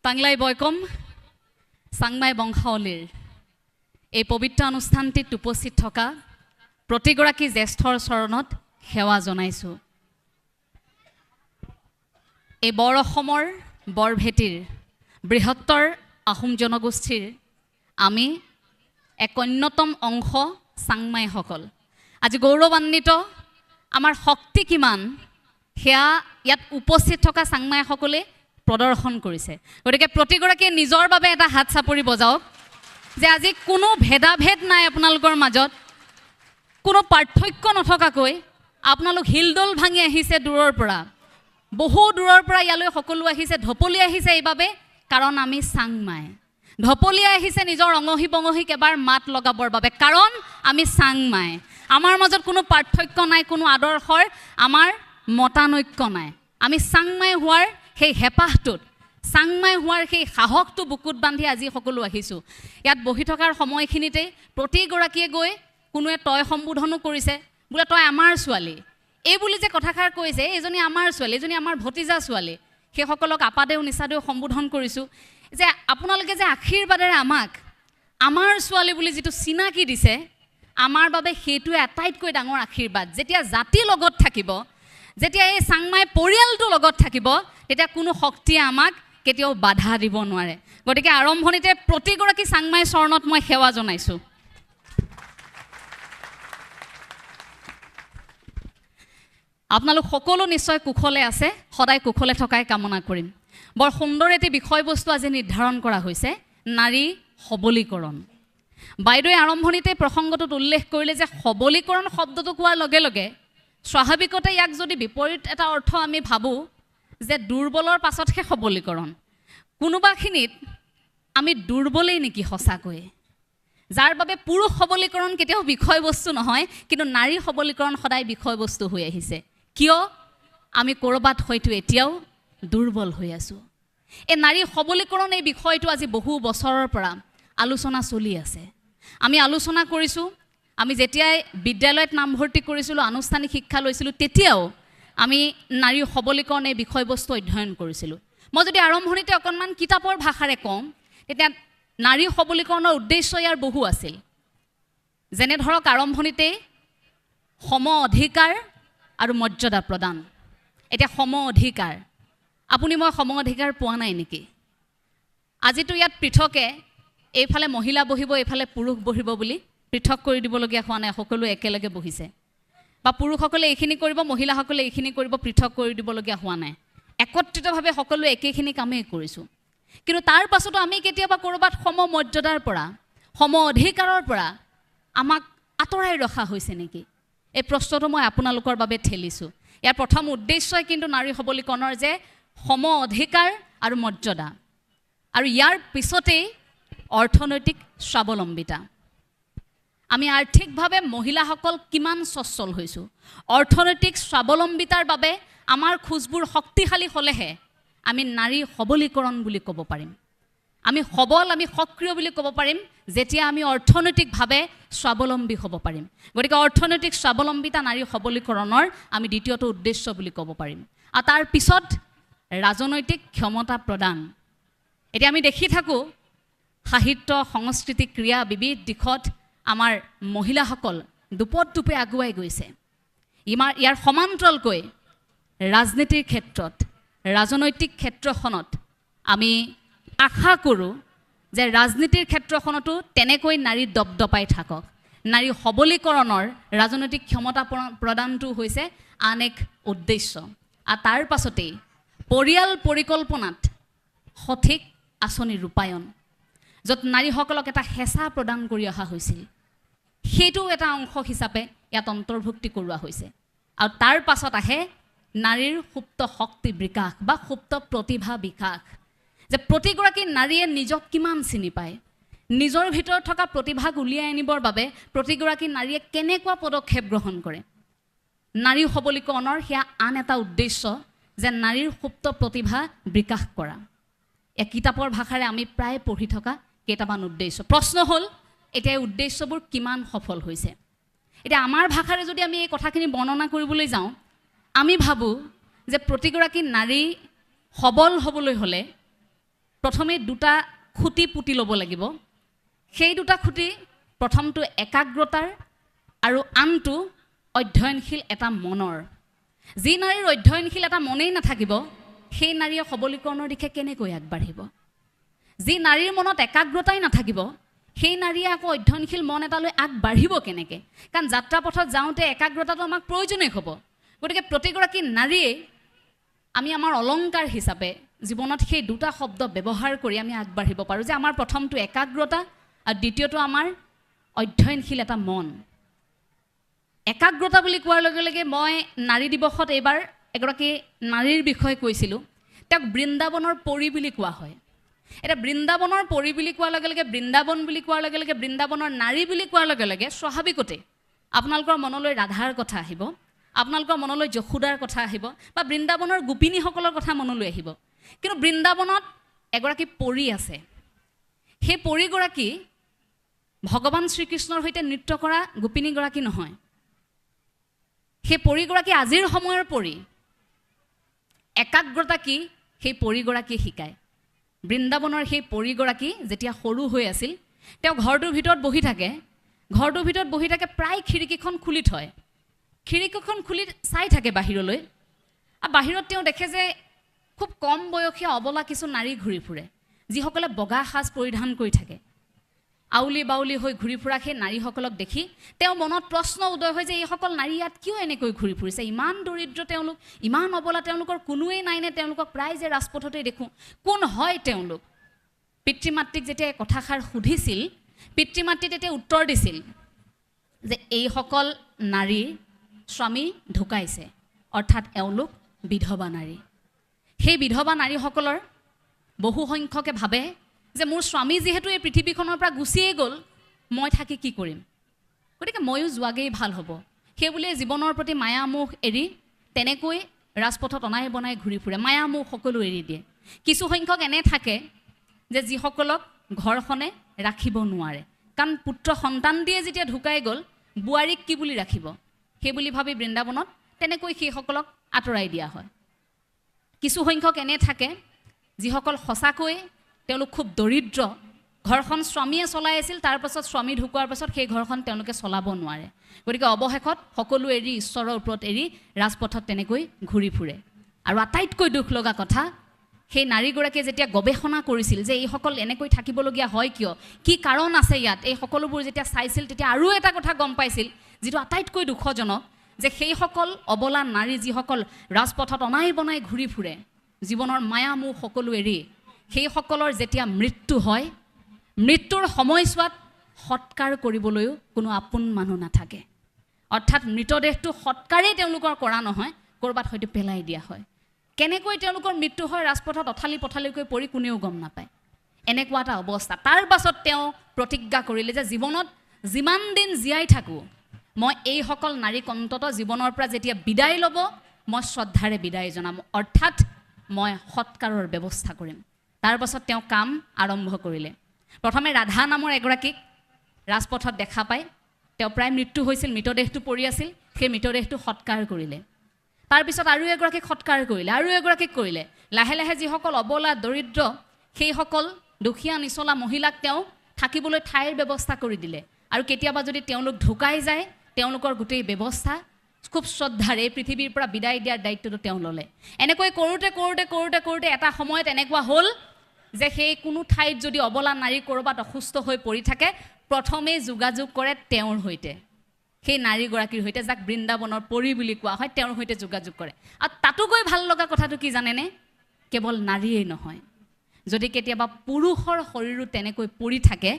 টাংলাই বয়কম চাংমাই বংশাৱলীৰ এই পবিত্ৰ অনুষ্ঠানটিত উপস্থিত থকা প্ৰতিগৰাকী জ্যেষ্ঠৰ চৰণত সেৱা জনাইছোঁ। এই বৰ অসমৰ বৰভেটিৰ বৃহত্তৰ আহোম জনগোষ্ঠীৰ আমি এক অন্যতম অংশ চাংমাইসকল। আজি গৌৰৱান্বিত আমাৰ শক্তি কিমান সেয়া ইয়াত উপস্থিত থকা চাংমাইসকলে প্ৰদৰ্শন কৰিছে। গতিকে প্ৰতিগৰাকীয়ে নিজৰ বাবে এটা হাত চাপৰি বজাওক যে আজি কোনো ভেদাভেদ নাই আপোনালোকৰ মাজত, কোনো পাৰ্থক্য নথকাকৈ আপোনালোক হিলদল ভাঙি আহিছে দূৰৰ পৰা, বহু দূৰৰ পৰা ইয়ালৈ সকলো আহিছে, ঢপলি আহিছে এইবাবে কাৰণ আমি চাংমাই। ঢপলিয়াই আহিছে নিজৰ অঙহী বঙহীক এবাৰ মাত লগাবৰ বাবে কাৰণ আমি চাংমাই। আমাৰ মাজত কোনো পাৰ্থক্য নাই, কোনো আদৰ্শৰ আমাৰ মতানৈক্য নাই। আমি চাংমাই হোৱাৰ সেই হেঁপাহটোত, চাংমাই হোৱাৰ সেই সাহসটো বুকুত বান্ধি আজি সকলো আহিছোঁ। ইয়াত বহি থকাৰ সময়খিনিতেই প্ৰতিগৰাকীয়ে গৈ কোনোৱে তই সম্বোধনো কৰিছে, বোলে তই আমাৰ ছোৱালী, এই বুলি যে কথাষাৰ কৈছে, এইজনী আমাৰ ছোৱালী, এইজনী আমাৰ ভতিজা ছোৱালী, সেইসকলক আপাদেউ নিচাদেউ সম্বোধন কৰিছোঁ যে আপোনালোকে যে আশীৰ্বাদেৰে আমাক আমাৰ ছোৱালী বুলি যিটো চিনাকি দিছে, আমাৰ বাবে সেইটোৱে আটাইতকৈ ডাঙৰ আশীৰ্বাদ। যেতিয়া জাতি লগত থাকিব, যেতিয়া এই চাংমাই পৰিয়ালটো লগত থাকিব, তেতিয়া কোনো শক্তিয়ে আমাক কেতিয়াও বাধা দিব নোৱাৰে। গতিকে আৰম্ভণিতে প্ৰতিগৰাকী চাংমাই চৰণত মই সেৱা জনাইছোঁ। আপোনালোক সকলো নিশ্চয় কুশলে আছে, সদায় কুশলে থকাই কামনা কৰিম। বৰ সুন্দৰ এটি বিষয়বস্তু আজি নিৰ্ধাৰণ কৰা হৈছে, নাৰী সবলীকৰণ। বাইদেৱে আৰম্ভণিতে প্ৰসংগটোত উল্লেখ কৰিলে যে সবলীকৰণ শব্দটো কোৱাৰ লগে লগে স্বাভাৱিকতে ইয়াক যদি বিপৰীত এটা অৰ্থ আমি ভাবোঁ যে দুৰ্বলৰ পাছতহে সবলীকৰণ, কোনোবাখিনিত আমি দুৰ্বলেই নেকি সঁচাকৈ, যাৰ বাবে পুৰুষ সবলীকৰণ কেতিয়াও বিষয়বস্তু নহয়, কিন্তু নাৰী সবলীকৰণ সদায় বিষয়বস্তু হৈ আহিছে। কিয়? আমি ক'ৰবাত হয়তো এতিয়াও দুৰ্বল হৈ আছোঁ। এই নাৰী সবলীকৰণ এই বিষয়টো আজি বহু বছৰৰ পৰা আলোচনা চলি আছে। আমি আলোচনা কৰিছোঁ, আমি যেতিয়াই বিদ্যালয়ত নামভৰ্তি কৰিছিলোঁ, আনুষ্ঠানিক শিক্ষা লৈছিলোঁ, তেতিয়াও আমি নাৰী সবলীকৰণ এই বিষয়বস্তু অধ্যয়ন কৰিছিলোঁ। মই যদি আৰম্ভণিতে অকণমান কিতাপৰ ভাষাৰে কওঁ, তেতিয়া নাৰী সবলীকৰণৰ উদ্দেশ্য ইয়াৰ বহু আছিল। যেনে ধৰক আৰম্ভণিতে সম অধিকাৰ আৰু মৰ্যাদা প্ৰদান। এতিয়া সম অধিকাৰ, আপুনি মই সম অধিকাৰ পোৱা নাই নেকি? আজিতো ইয়াত পৃথকে এইফালে মহিলা বহিব, এইফালে পুৰুষ বহিব বুলি পৃথক কৰি দিবলগীয়া হোৱা নাই, সকলো একেলগে বহিছে। বা পুৰুষসকলে এইখিনি কৰিব, মহিলাসকলে এইখিনি কৰিব, পৃথক কৰি দিবলগীয়া হোৱা নাই, একত্ৰিতভাৱে সকলোৱে একেখিনি কামেই কৰিছোঁ। কিন্তু তাৰ পাছতো আমি কেতিয়াবা ক'ৰবাত সম মৰ্যাদাৰ পৰা, সম অধিকাৰৰ পৰা আমাক আঁতৰাই ৰখা হৈছে নেকি? এই প্ৰশ্নটো মই আপোনালোকৰ বাবে ঠেলিছোঁ। ইয়াৰ প্ৰথম উদ্দেশ্যই কিন্তু নাৰী সবলীকৰণৰ যে সম অধিকাৰ আৰু মৰ্যাদা, আৰু ইয়াৰ পিছতেই অৰ্থনৈতিক স্বাৱলম্বিতা। আমি আৰ্থিকভাৱে মহিলাসকল কিমান সচ্ছল হৈছোঁ, অৰ্থনৈতিক স্বাৱলম্বিতাৰ বাবে আমাৰ খোজবোৰ শক্তিশালী হ'লেহে আমি নাৰী সবলীকৰণ বুলি ক'ব পাৰিম। আমি সবল, আমি সক্ৰিয় বুলি ক'ব পাৰিম যেতিয়া আমি অৰ্থনৈতিকভাৱে স্বাৱলম্বী হ'ব পাৰিম। গতিকে অৰ্থনৈতিক স্বাৱলম্বিতা নাৰী সবলীকৰণৰ আমি দ্বিতীয়টো উদ্দেশ্য বুলি ক'ব পাৰিম। আৰু তাৰ পিছত ৰাজনৈতিক ক্ষমতা প্ৰদান। এতিয়া আমি দেখি থাকোঁ সাহিত্য, সংস্কৃতি, ক্ৰীড়া বিবিধ দিশত আমাৰ মহিলাসকল দুপে আগুৱাই গৈছে। ইয়াৰ সমান্তৰালকৈ ৰাজনীতিৰ ক্ষেত্ৰত, ৰাজনৈতিক ক্ষেত্ৰখনত আমি আশা কৰোঁ যে ৰাজনীতিৰ ক্ষেত্ৰখনতো তেনেকৈ নাৰী দপদপাই থাকক। নাৰী সবলীকৰণৰ ৰাজনৈতিক ক্ষমতা প্ৰদানটো হৈছে আন এক উদ্দেশ্য। আৰু তাৰ পাছতেই পৰিয়াল পৰিকল্পনাত সঠিক আঁচনি ৰূপায়ণ, য'ত নাৰীসকলক এটা হেঁচা প্ৰদান কৰি অহা হৈছিল, সেইটো এটা অংশ হিচাপে ইয়াত অন্তৰ্ভুক্তি কৰোৱা হৈছে। আৰু তাৰ পাছত আহে নাৰীৰ সুপ্ত শক্তি বিকাশ বা সুপ্ত প্ৰতিভা বিকাশ, যে প্ৰতিগৰাকী নাৰীয়ে নিজক কিমান চিনি পায়, নিজৰ ভিতৰত থকা প্ৰতিভাক উলিয়াই আনিবৰ বাবে প্ৰতিগৰাকী নাৰীয়ে কেনেকুৱা পদক্ষেপ গ্ৰহণ কৰে। নাৰী সবলীকৰণৰ সেয়া আন এটা উদ্দেশ্য, যে নাৰীৰ সুপ্ত প্ৰতিভা বিকাশ কৰা। এই কিতাপৰ ভাষাৰে আমি প্ৰায় পঢ়ি থকা কেইটামান উদ্দেশ্য। প্ৰশ্ন হ'ল এতিয়া এই উদ্দেশ্যবোৰ কিমান সফল হৈছে? এতিয়া আমাৰ ভাষাৰে যদি আমি এই কথাখিনি বৰ্ণনা কৰিবলৈ যাওঁ, আমি ভাবোঁ যে প্ৰতিগৰাকী নাৰী সবল হ'বলৈ হ'লে প্ৰথমে দুটা খুঁটি পুতি ল'ব লাগিব। সেই দুটা খুঁটি প্ৰথমটো একাগ্ৰতাৰ আৰু আনটো অধ্যয়নশীল এটা মনৰ। যি নাৰীৰ অধ্যয়নশীল এটা মনেই নাথাকিব, সেই নাৰীয়ে সবলীকৰণৰ দিশে কেনেকৈ আগবাঢ়িব? যি নাৰীৰ মনত একাগ্ৰতাই নাথাকিব, সেই নাৰীয়ে আকৌ অধ্যয়নশীল মন এটালৈ আগবাঢ়িব কেনেকৈ? কাৰণ যাত্ৰা পথত যাওঁতে একাগ্ৰতাটো আমাক প্ৰয়োজনেই হ'ব। গতিকে প্ৰতিগৰাকী নাৰীয়ে আমি আমাৰ অলংকাৰ হিচাপে জীৱনত সেই দুটা শব্দ ব্যৱহাৰ কৰি আমি আগবাঢ়িব পাৰোঁ, যে আমাৰ প্ৰথমটো একাগ্ৰতা আৰু দ্বিতীয়টো আমাৰ অধ্যয়নশীল এটা মন। একাগ্ৰতা বুলি কোৱাৰ লগে লগে মই নাৰী দিৱসত এইবাৰ এগৰাকী নাৰীৰ বিষয়ে কৈছিলোঁ। তেওঁক বৃন্দাবনৰ পৰী বুলি কোৱা হয়। এতিয়া বৃন্দাবনৰ পৰী বুলি কোৱাৰ লগে লগে, বৃন্দাবন বুলি কোৱাৰ লগে লগে, বৃন্দাবনৰ নাৰী বুলি কোৱাৰ লগে লগে স্বাভাৱিকতে আপোনালোকৰ মনলৈ ৰাধাৰ কথা আহিব, আপোনালোকৰ মনলৈ যশোদাৰ কথা আহিব, বা বৃন্দাবনৰ গোপিনীসকলৰ কথা মনলৈ আহিব। কিন্তু বৃন্দাবনত এগৰাকী পৰী আছে। সেই পৰীগৰাকী ভগৱান শ্ৰীকৃষ্ণৰ সৈতে নৃত্য কৰা গোপিনীগৰাকী নহয়। সেই পৰীগৰাকী আজিৰ সময়ৰ পৰী। একাগ্ৰতা কি সেই পৰীগৰাকীয়ে শিকায়। বৃন্দাবনৰ সেই পৰীগৰাকী যেতিয়া সৰু হৈ আছিল, তেওঁ ঘৰটোৰ ভিতৰত বহি থাকে। ঘৰটোৰ ভিতৰত বহি থাকে, প্ৰায় খিৰিকীখন খুলি থয়। খিৰিকীখন খুলি চাই থাকে বাহিৰলৈ, আৰু বাহিৰত তেওঁ দেখে যে খুব কম বয়সীয়া অবলা কিছু নাৰী ঘূৰি ফুৰে, যিসকলে বগা সাজ পৰিধান কৰি থাকে। আউলি বাউলি হৈ ঘূৰি ফুৰা সেই নাৰীসকলক দেখি তেওঁ মনত প্ৰশ্ন উদয় হয় যে এইসকল নাৰী ইয়াত কিয় এনেকৈ ঘূৰি ফুৰিছে? ইমান দৰিদ্ৰ তেওঁলোক, ইমান অবলা, তেওঁলোকৰ কোনোৱেই নাইনে? তেওঁলোকক প্ৰায় যে ৰাজপথতে দেখোঁ, কোন হয় তেওঁলোক? পিতৃ মাতৃক যেতিয়া এই কথাষাৰ সুধিছিল, পিতৃ মাতৃ তেতিয়া উত্তৰ দিছিল যে এইসকল নাৰীৰ স্বামী ঢুকাইছে, অৰ্থাৎ এওঁলোক বিধৱা নাৰী। সেই বিধৱা নাৰীসকলৰ বহু সংখ্যকে ভাবে যে মোৰ স্বামী যিহেতু এই পৃথিৱীখনৰ পৰা গুচিয়ে গ'ল, মই থাকি কি কৰিম? গতিকে ময়ো যোৱাগেই ভাল হ'ব। সেইবুলিয়ে জীৱনৰ প্ৰতি মায়ামোহ এৰি তেনেকৈ ৰাজপথত অনাই বনাই ঘূৰি ফুৰে, মায়ামোহ সকলো এৰি দিয়ে। কিছু সংখ্যক এনে থাকে যে যিসকলক ঘৰখনে ৰাখিব নোৱাৰে, কাৰণ পুত্ৰ সন্তান দিয়ে যেতিয়া ঢুকাই গ'ল, বোৱাৰীক কি বুলি ৰাখিব? সেই বুলি ভাবি বৃন্দাবনত তেনেকৈ সেইসকলক আঁতৰাই দিয়া হয়। কিছু সংখ্যক এনে থাকে যিসকল সঁচাকৈ তেওঁলোক খুব দৰিদ্ৰ, ঘৰখন স্বামীয়ে চলাই আছিল, তাৰপাছত স্বামী ঢুকোৱাৰ পাছত সেই ঘৰখন তেওঁলোকে চলাব নোৱাৰে। গতিকে অৱশেষত সকলো এৰি ঈশ্বৰৰ ওপৰত এৰি ৰাজপথত তেনেকৈ ঘূৰি ফুৰে। আৰু আটাইতকৈ দুখ লগা কথা, সেই নাৰীগৰাকীয়ে যেতিয়া গৱেষণা কৰিছিল যে এইসকল এনেকৈ থাকিবলগীয়া হয় কিয়, কি কাৰণ আছে ইয়াত, এই সকলোবোৰ যেতিয়া চাইছিল, তেতিয়া আৰু এটা কথা গম পাইছিল, যিটো আটাইতকৈ দুখজনক, যে সেইসকল অবলা নাৰী যিসকল ৰাজপথত অনাই বনাই ঘূৰি ফুৰে, জীৱনৰ মায়ামোহ সকলো এৰি, সেইসকলৰ যেতিয়া মৃত্যু হয়, মৃত্যুৰ সময়ছোৱাত সৎকাৰ কৰিবলৈও কোনো আপোন মানুহ নাথাকে। অৰ্থাৎ মৃতদেহটো সৎকাৰেই তেওঁলোকৰ কৰা নহয়, ক'ৰবাত হয়তো পেলাই দিয়া হয়। কেনেকৈ তেওঁলোকৰ মৃত্যু হয় ৰাজপথত অথালি পথালিকৈ পৰি কোনেও গম নাপায়। এনেকুৱা এটা অৱস্থা। তাৰ পাছত তেওঁ প্ৰতিজ্ঞা কৰিলে যে জীৱনত যিমান দিন জীয়াই থাকোঁ, মই এইসকল নাৰীক অন্ততঃ জীৱনৰ পৰা যেতিয়া বিদায় ল'ব, মই শ্ৰদ্ধাৰে বিদায় জনাম, অৰ্থাৎ মই সৎকাৰৰ ব্যৱস্থা কৰিম। তাৰ পাছত তেওঁ কাম আৰম্ভ কৰিলে। প্ৰথমে ৰাধা নামৰ এগৰাকীক ৰাজপথত দেখা পায়, তেওঁ প্ৰায় মৃত্যু হৈছিল, মৃতদেহটো পৰি আছিল, সেই মৃতদেহটো সৎকাৰ কৰিলে। তাৰপিছত আৰু এগৰাকীক সৎকাৰ কৰিলে, আৰু এগৰাকীক কৰিলে। লাহে লাহে যিসকল অবলা দৰিদ্ৰ, সেইসকল দুখীয়া নিচলা মহিলাক তেওঁ থাকিবলৈ ঠাইৰ ব্যৱস্থা কৰি দিলে। আৰু কেতিয়াবা যদি তেওঁলোক ঢুকাই যায়, তেওঁলোকৰ গোটেই ব্যৱস্থা খুব শ্ৰদ্ধাৰে পৃথিৱীৰ পৰা বিদায় দিয়াৰ দায়িত্বটো তেওঁ ল'লে। এনেকৈ কৰোঁতে কৰোঁতে কৰোঁতে কৰোঁতে এটা সময়ত এনেকুৱা হ'ল যে সেই কোনো ঠাইত যদি অবলা নাৰী ক'ৰবাত অসুস্থ হৈ পৰি থাকে, প্ৰথমেই যোগাযোগ কৰে তেওঁৰ সৈতে, সেই নাৰীগৰাকীৰ সৈতে, যাক বৃন্দাবনৰ পৰী বুলি কোৱা হয়, তেওঁৰ সৈতে যোগাযোগ কৰে। আৰু তাতোকৈ ভাল লগা কথাটো কি জানেনে? কেৱল নাৰীয়েই নহয়, যদি কেতিয়াবা পুৰুষৰ শৰীৰো তেনেকৈ পৰি থাকে,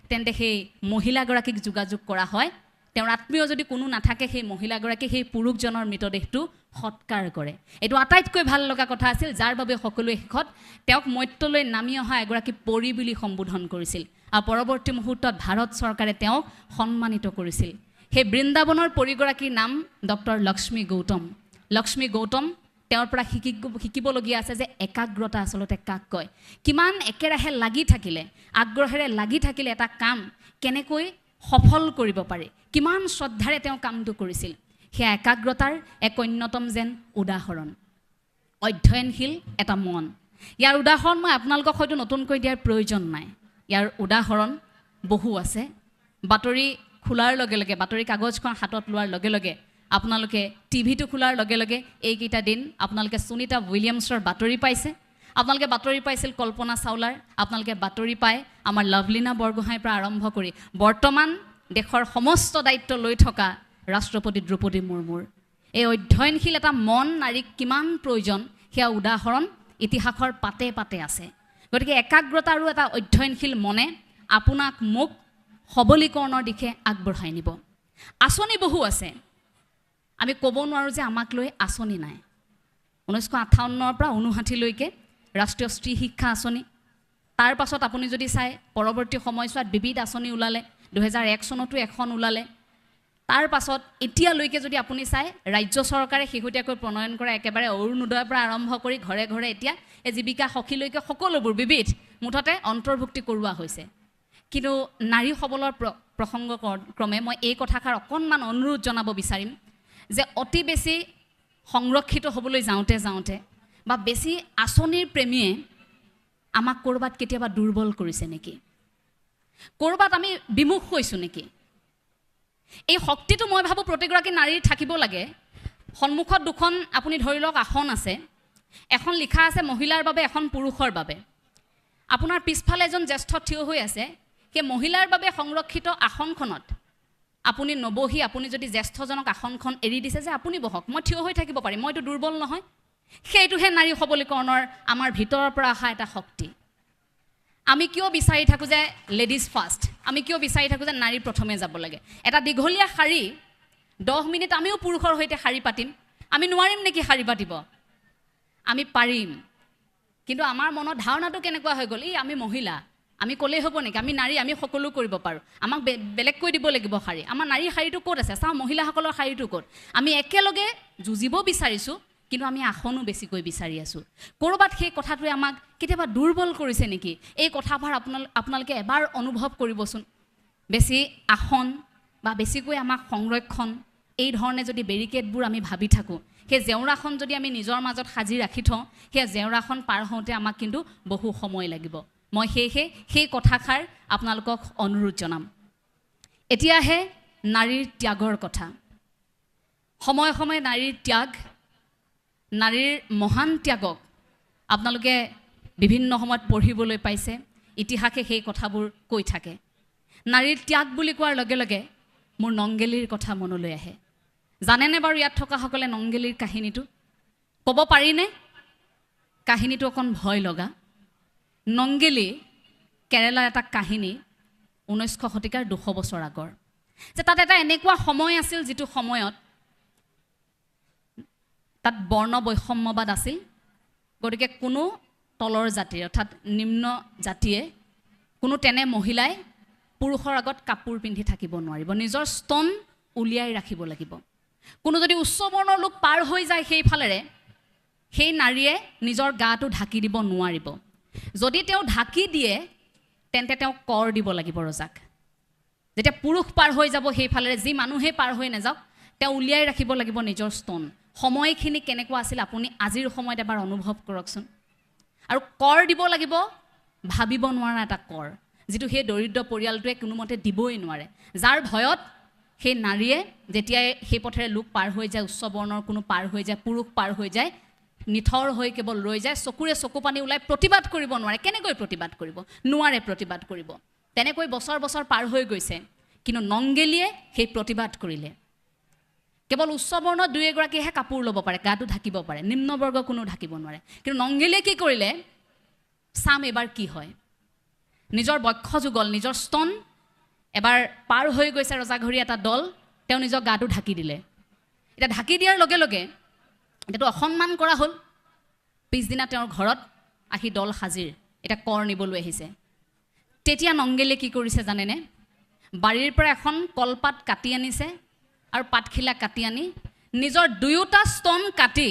তেন্তে সেই মহিলাগৰাকীক যোগাযোগ কৰা হয়। তেওঁৰ আত্মীয় যদি কোনো নাথাকে, সেই মহিলাগৰাকী সেই পুৰুষজনৰ মৃতদেহটো সৎকাৰ কৰে। এইটো আটাইতকৈ ভাল লগা কথা আছিল, যাৰ বাবে সকলোৱে শেষত তেওঁক মৰ্ত্যলৈ নামি অহা এগৰাকী পৰী বুলি সম্বোধন কৰিছিল। আৰু পৰৱৰ্তী মুহূৰ্তত ভাৰত চৰকাৰে তেওঁক সন্মানিত কৰিছিল। সেই বৃন্দাবনৰ পৰীগৰাকীৰ নাম ডক্টৰ লক্ষ্মী গৌতম। লক্ষ্মী গৌতম, তেওঁৰ পৰা শিকিবলগীয়া আছে যে একাগ্ৰতা আচলতে কাক কয়। কিমান একেৰাহে লাগি থাকিলে, আগ্ৰহেৰে লাগি থাকিলে এটা কাম কেনেকৈ সফল কৰিব পাৰে, কিমান শ্ৰদ্ধাৰে তেওঁ কামটো কৰিছিল, সেয়া একাগ্ৰতাৰ এক অন্যতম যেন উদাহৰণ। অধ্যয়নশীল এটা মন, ইয়াৰ উদাহৰণ মই আপোনালোকক হয়তো নতুনকৈ দিয়াৰ প্ৰয়োজন নাই। ইয়াৰ উদাহৰণ বহু আছে। বাতৰি খোলাৰ লগে লগে, বাতৰি কাগজখন হাতত লোৱাৰ লগে লগে, আপোনালোকে টিভিটো খোলাৰ লগে লগে এইকেইটা দিন আপোনালোকে সুনিতা উইলিয়ামছৰ বাতৰি পাইছে, আপোনালোকে বাতৰি পাইছিল কল্পনা চাওলাৰ, আপোনালোকে বাতৰি পায় আমাৰ লাভলীনা বৰগোহাঁইৰ পৰা আৰম্ভ কৰি বৰ্তমান দেশৰ সমস্ত দায়িত্ব লৈ থকা ৰাষ্ট্ৰপতি দ্ৰৌপদী মুৰ্মুৰ। এই অধ্যয়নশীল এটা মন নাৰীক কিমান প্ৰয়োজন সেয়া উদাহৰণ ইতিহাসৰ পাতে পাতে আছে। গতিকে একাগ্ৰতা আৰু এটা অধ্যয়নশীল মনে আপোনাক মোক সবলীকৰণৰ দিশে আগবঢ়াই নিব। আঁচনি বহু আছে, আমি ক'ব নোৱাৰোঁ যে আমাক লৈ আঁচনি নাই। 1958 পৰা 59লৈকে ৰাষ্ট্ৰীয় স্ত্ৰী শিক্ষা আঁচনি, তাৰ পাছত আপুনি যদি চাই পৰৱৰ্তী সময়ছোৱাত বিবিধ আঁচনি ওলালে, 2001 চনতো এখন ওলালে। তাৰ পাছত এতিয়ালৈকে যদি আপুনি চাই ৰাজ্য চৰকাৰে শেহতীয়াকৈ প্ৰণয়ন কৰা একেবাৰে অৰুণোদয়ৰ পৰা আৰম্ভ কৰি ঘৰে ঘৰে এতিয়া এই জীৱিকা সখীলৈকে সকলোবোৰ বিবিধ মুঠতে অন্তৰ্ভুক্তি কৰোৱা হৈছে। কিন্তু নাৰী সবলৰ প্ৰসংগ ক্ৰমে মই এই কথাষাৰ অকণমান অনুৰোধ জনাব বিচাৰিম যে অতি বেছি সংৰক্ষিত হ'বলৈ যাওঁতে যাওঁতে বা বেছি আঁচনিৰ প্ৰেমীয়ে আমাক ক'ৰবাত কেতিয়াবা দুৰ্বল কৰিছে নেকি, ক'ৰবাত আমি বিমুখ হৈছোঁ নেকি? এই শক্তিটো মই ভাবোঁ প্ৰতিগৰাকী নাৰীৰ থাকিব লাগে। সন্মুখত দুখন আপুনি ধৰি লওক আসন আছে, এখন লিখা আছে মহিলাৰ বাবে, এখন পুৰুষৰ বাবে। আপোনাৰ পিছফালে এজন জ্যেষ্ঠ থিয় হৈ আছে, সেই মহিলাৰ বাবে সংৰক্ষিত আসনখনত আপুনি নবহি আপুনি যদি জ্যেষ্ঠজনক আসনখন এৰি দিছে যে আপুনি বহক, মই থিয় হৈ থাকিব পাৰিম, মইতো দুৰ্বল নহয়। সেইটোহে নাৰী সবলীকৰণৰ আমাৰ ভিতৰৰ পৰা অহা এটা শক্তি। আমি কিয় বিচাৰি থাকোঁ যে লেডিজ ফাৰ্ষ্ট, আমি কিয় বিচাৰি থাকোঁ যে নাৰী প্ৰথমে যাব লাগে? এটা দীঘলীয়া শাৰী 10 মিনিট আমিও পুৰুষৰ সৈতে শাৰী পাতিম, আমি নোৱাৰিম নেকি শাৰী পাতিব? আমি পাৰিম, কিন্তু আমাৰ মনৰ ধাৰণাটো কেনেকুৱা হৈ গ'ল, এই আমি মহিলা, আমি ক'লেই হ'ব নেকি, আমি নাৰী, আমি সকলো কৰিব পাৰোঁ, আমাক বেলেগকৈ দিব লাগিব শাৰী। আমাৰ নাৰীৰ শাৰীটো ক'ত আছে? চাওঁ মহিলাসকলৰ শাৰীটো ক'ত? আমি একেলগে যুঁজিব বিচাৰিছোঁ, কিন্তু আমি আসনো বেছিকৈ বিচাৰি আছোঁ। ক'ৰবাত সেই কথাটোৱে আমাক কেতিয়াবা দুৰ্বল কৰিছে নেকি? এই কথাষাৰ আপোনালোকে এবাৰ অনুভৱ কৰিবচোন। বেছি আসন বা বেছিকৈ আমাক সংৰক্ষণ এই ধৰণে যদি বেৰিকেডবোৰ আমি ভাবি থাকোঁ, সেই জেওৰাখন যদি আমি নিজৰ মাজত সাজি ৰাখি থওঁ, সেই জেওৰাখন পাৰ হওঁতে আমাক কিন্তু বহু সময় লাগিব। মই সেয়েহে সেই কথাষাৰ আপোনালোকক অনুৰোধ জনাম। এতিয়াহে নাৰীৰ ত্যাগৰ কথা। সময়ে সময়ে নাৰীৰ ত্যাগ, নাৰীৰ মহান ত্যাগক আপোনালোকে বিভিন্ন সময়ত পঢ়িবলৈ পাইছে, ইতিহাসে সেই কথাবোৰ কৈ থাকে। নাৰীৰ ত্যাগ বুলি কোৱাৰ লগে লগে মোৰ নংগেলীৰ কথা মনলৈ আহে। জানেনে বাৰু ইয়াত থকাসকলে নংগেলীৰ কাহিনীটো? ক'ব পাৰিনে? কাহিনীটো অকণ ভয় লগা। নংগেলী কেৰেলাৰ এটা কাহিনী, 19শ শতিকাৰ 200 বছৰ আগৰ। যে তাত এটা এনেকুৱা সময় আছিল যিটো সময়ত তাত বৰ্ণ বৈষম্যবাদ আছিল। গতিকে কোনো তলৰ জাতিৰ অৰ্থাৎ নিম্ন জাতিয়ে কোনো তেনে মহিলাই পুৰুষৰ আগত কাপোৰ পিন্ধি থাকিব নোৱাৰিব, নিজৰ স্তন উলিয়াই ৰাখিব লাগিব। কোনো যদি উচ্চ বৰ্ণৰ লোক পাৰ হৈ যায় সেইফালেৰে, সেই নাৰীয়ে নিজৰ গাটো ঢাকি দিব নোৱাৰিব। যদি তেওঁ ঢাকি দিয়ে তেন্তে তেওঁ কৰ দিব লাগিব ৰজাক। যেতিয়া পুৰুষ পাৰ হৈ যাব সেইফালেৰে, যি মানুহে পাৰ হৈ নাযাওক, তেওঁ উলিয়াই ৰাখিব লাগিব নিজৰ স্তন। সময়খিনি কেনেকুৱা আছিল আপুনি আজিৰ সময়ত এবাৰ অনুভৱ কৰকচোন। আৰু কৰ দিব লাগিব, ভাবিব নোৱাৰা এটা কৰ, যিটো সেই দৰিদ্ৰ পৰিয়ালটোৱে কোনোমতে দিবই নোৱাৰে। যাৰ ভয়ত সেই নাৰীয়ে যেতিয়াই সেই পথেৰে লোক পাৰ হৈ যায়, উচ্চ বৰ্ণৰ কোনো পাৰ হৈ যায়, পুৰুষ পাৰ হৈ যায়, নিথৰ হৈ কেৱল ৰৈ যায়, চকুৰে চকু পানী ওলাই প্ৰতিবাদ কৰিব নোৱাৰে। কেনেকৈ প্ৰতিবাদ কৰিব? নোৱাৰে প্ৰতিবাদ কৰিব। তেনেকৈ বছৰ বছৰ পাৰ হৈ গৈছে, কিন্তু নংগেলীয়ে সেই প্ৰতিবাদ কৰিলে। কেৱল উচ্চ বৰ্ণৰ 2-এগৰাকীহে কাপোৰ ল'ব পাৰে, গাটো ঢাকিব পাৰে, নিম্নবৰ্গ কোনো ঢাকিব নোৱাৰে। কিন্তু নংগেলীয়ে কি কৰিলে? চাম এবাৰ কি হয়। নিজৰ বক্ষ যুগল, নিজৰ স্তন এবাৰ পাৰ হৈ গৈছে ৰজাঘৰীয়া এটা দল, তেওঁ নিজৰ গাটো ঢাকি দিলে। এতিয়া ঢাকি দিয়াৰ লগে লগে এতিয়াতো অসন্মান কৰা হ'ল। পিছদিনা তেওঁৰ ঘৰত আহি দল হাজিৰ, এতিয়া কৰ নিবলৈ আহিছে। তেতিয়া নংগেলীয়ে কি কৰিছে জানেনে? বাৰীৰ পৰা এখন কলপাত কাটি আনিছে আৰু পাতখিলা কাটি আনি নিজৰ 2টা স্তন কাটি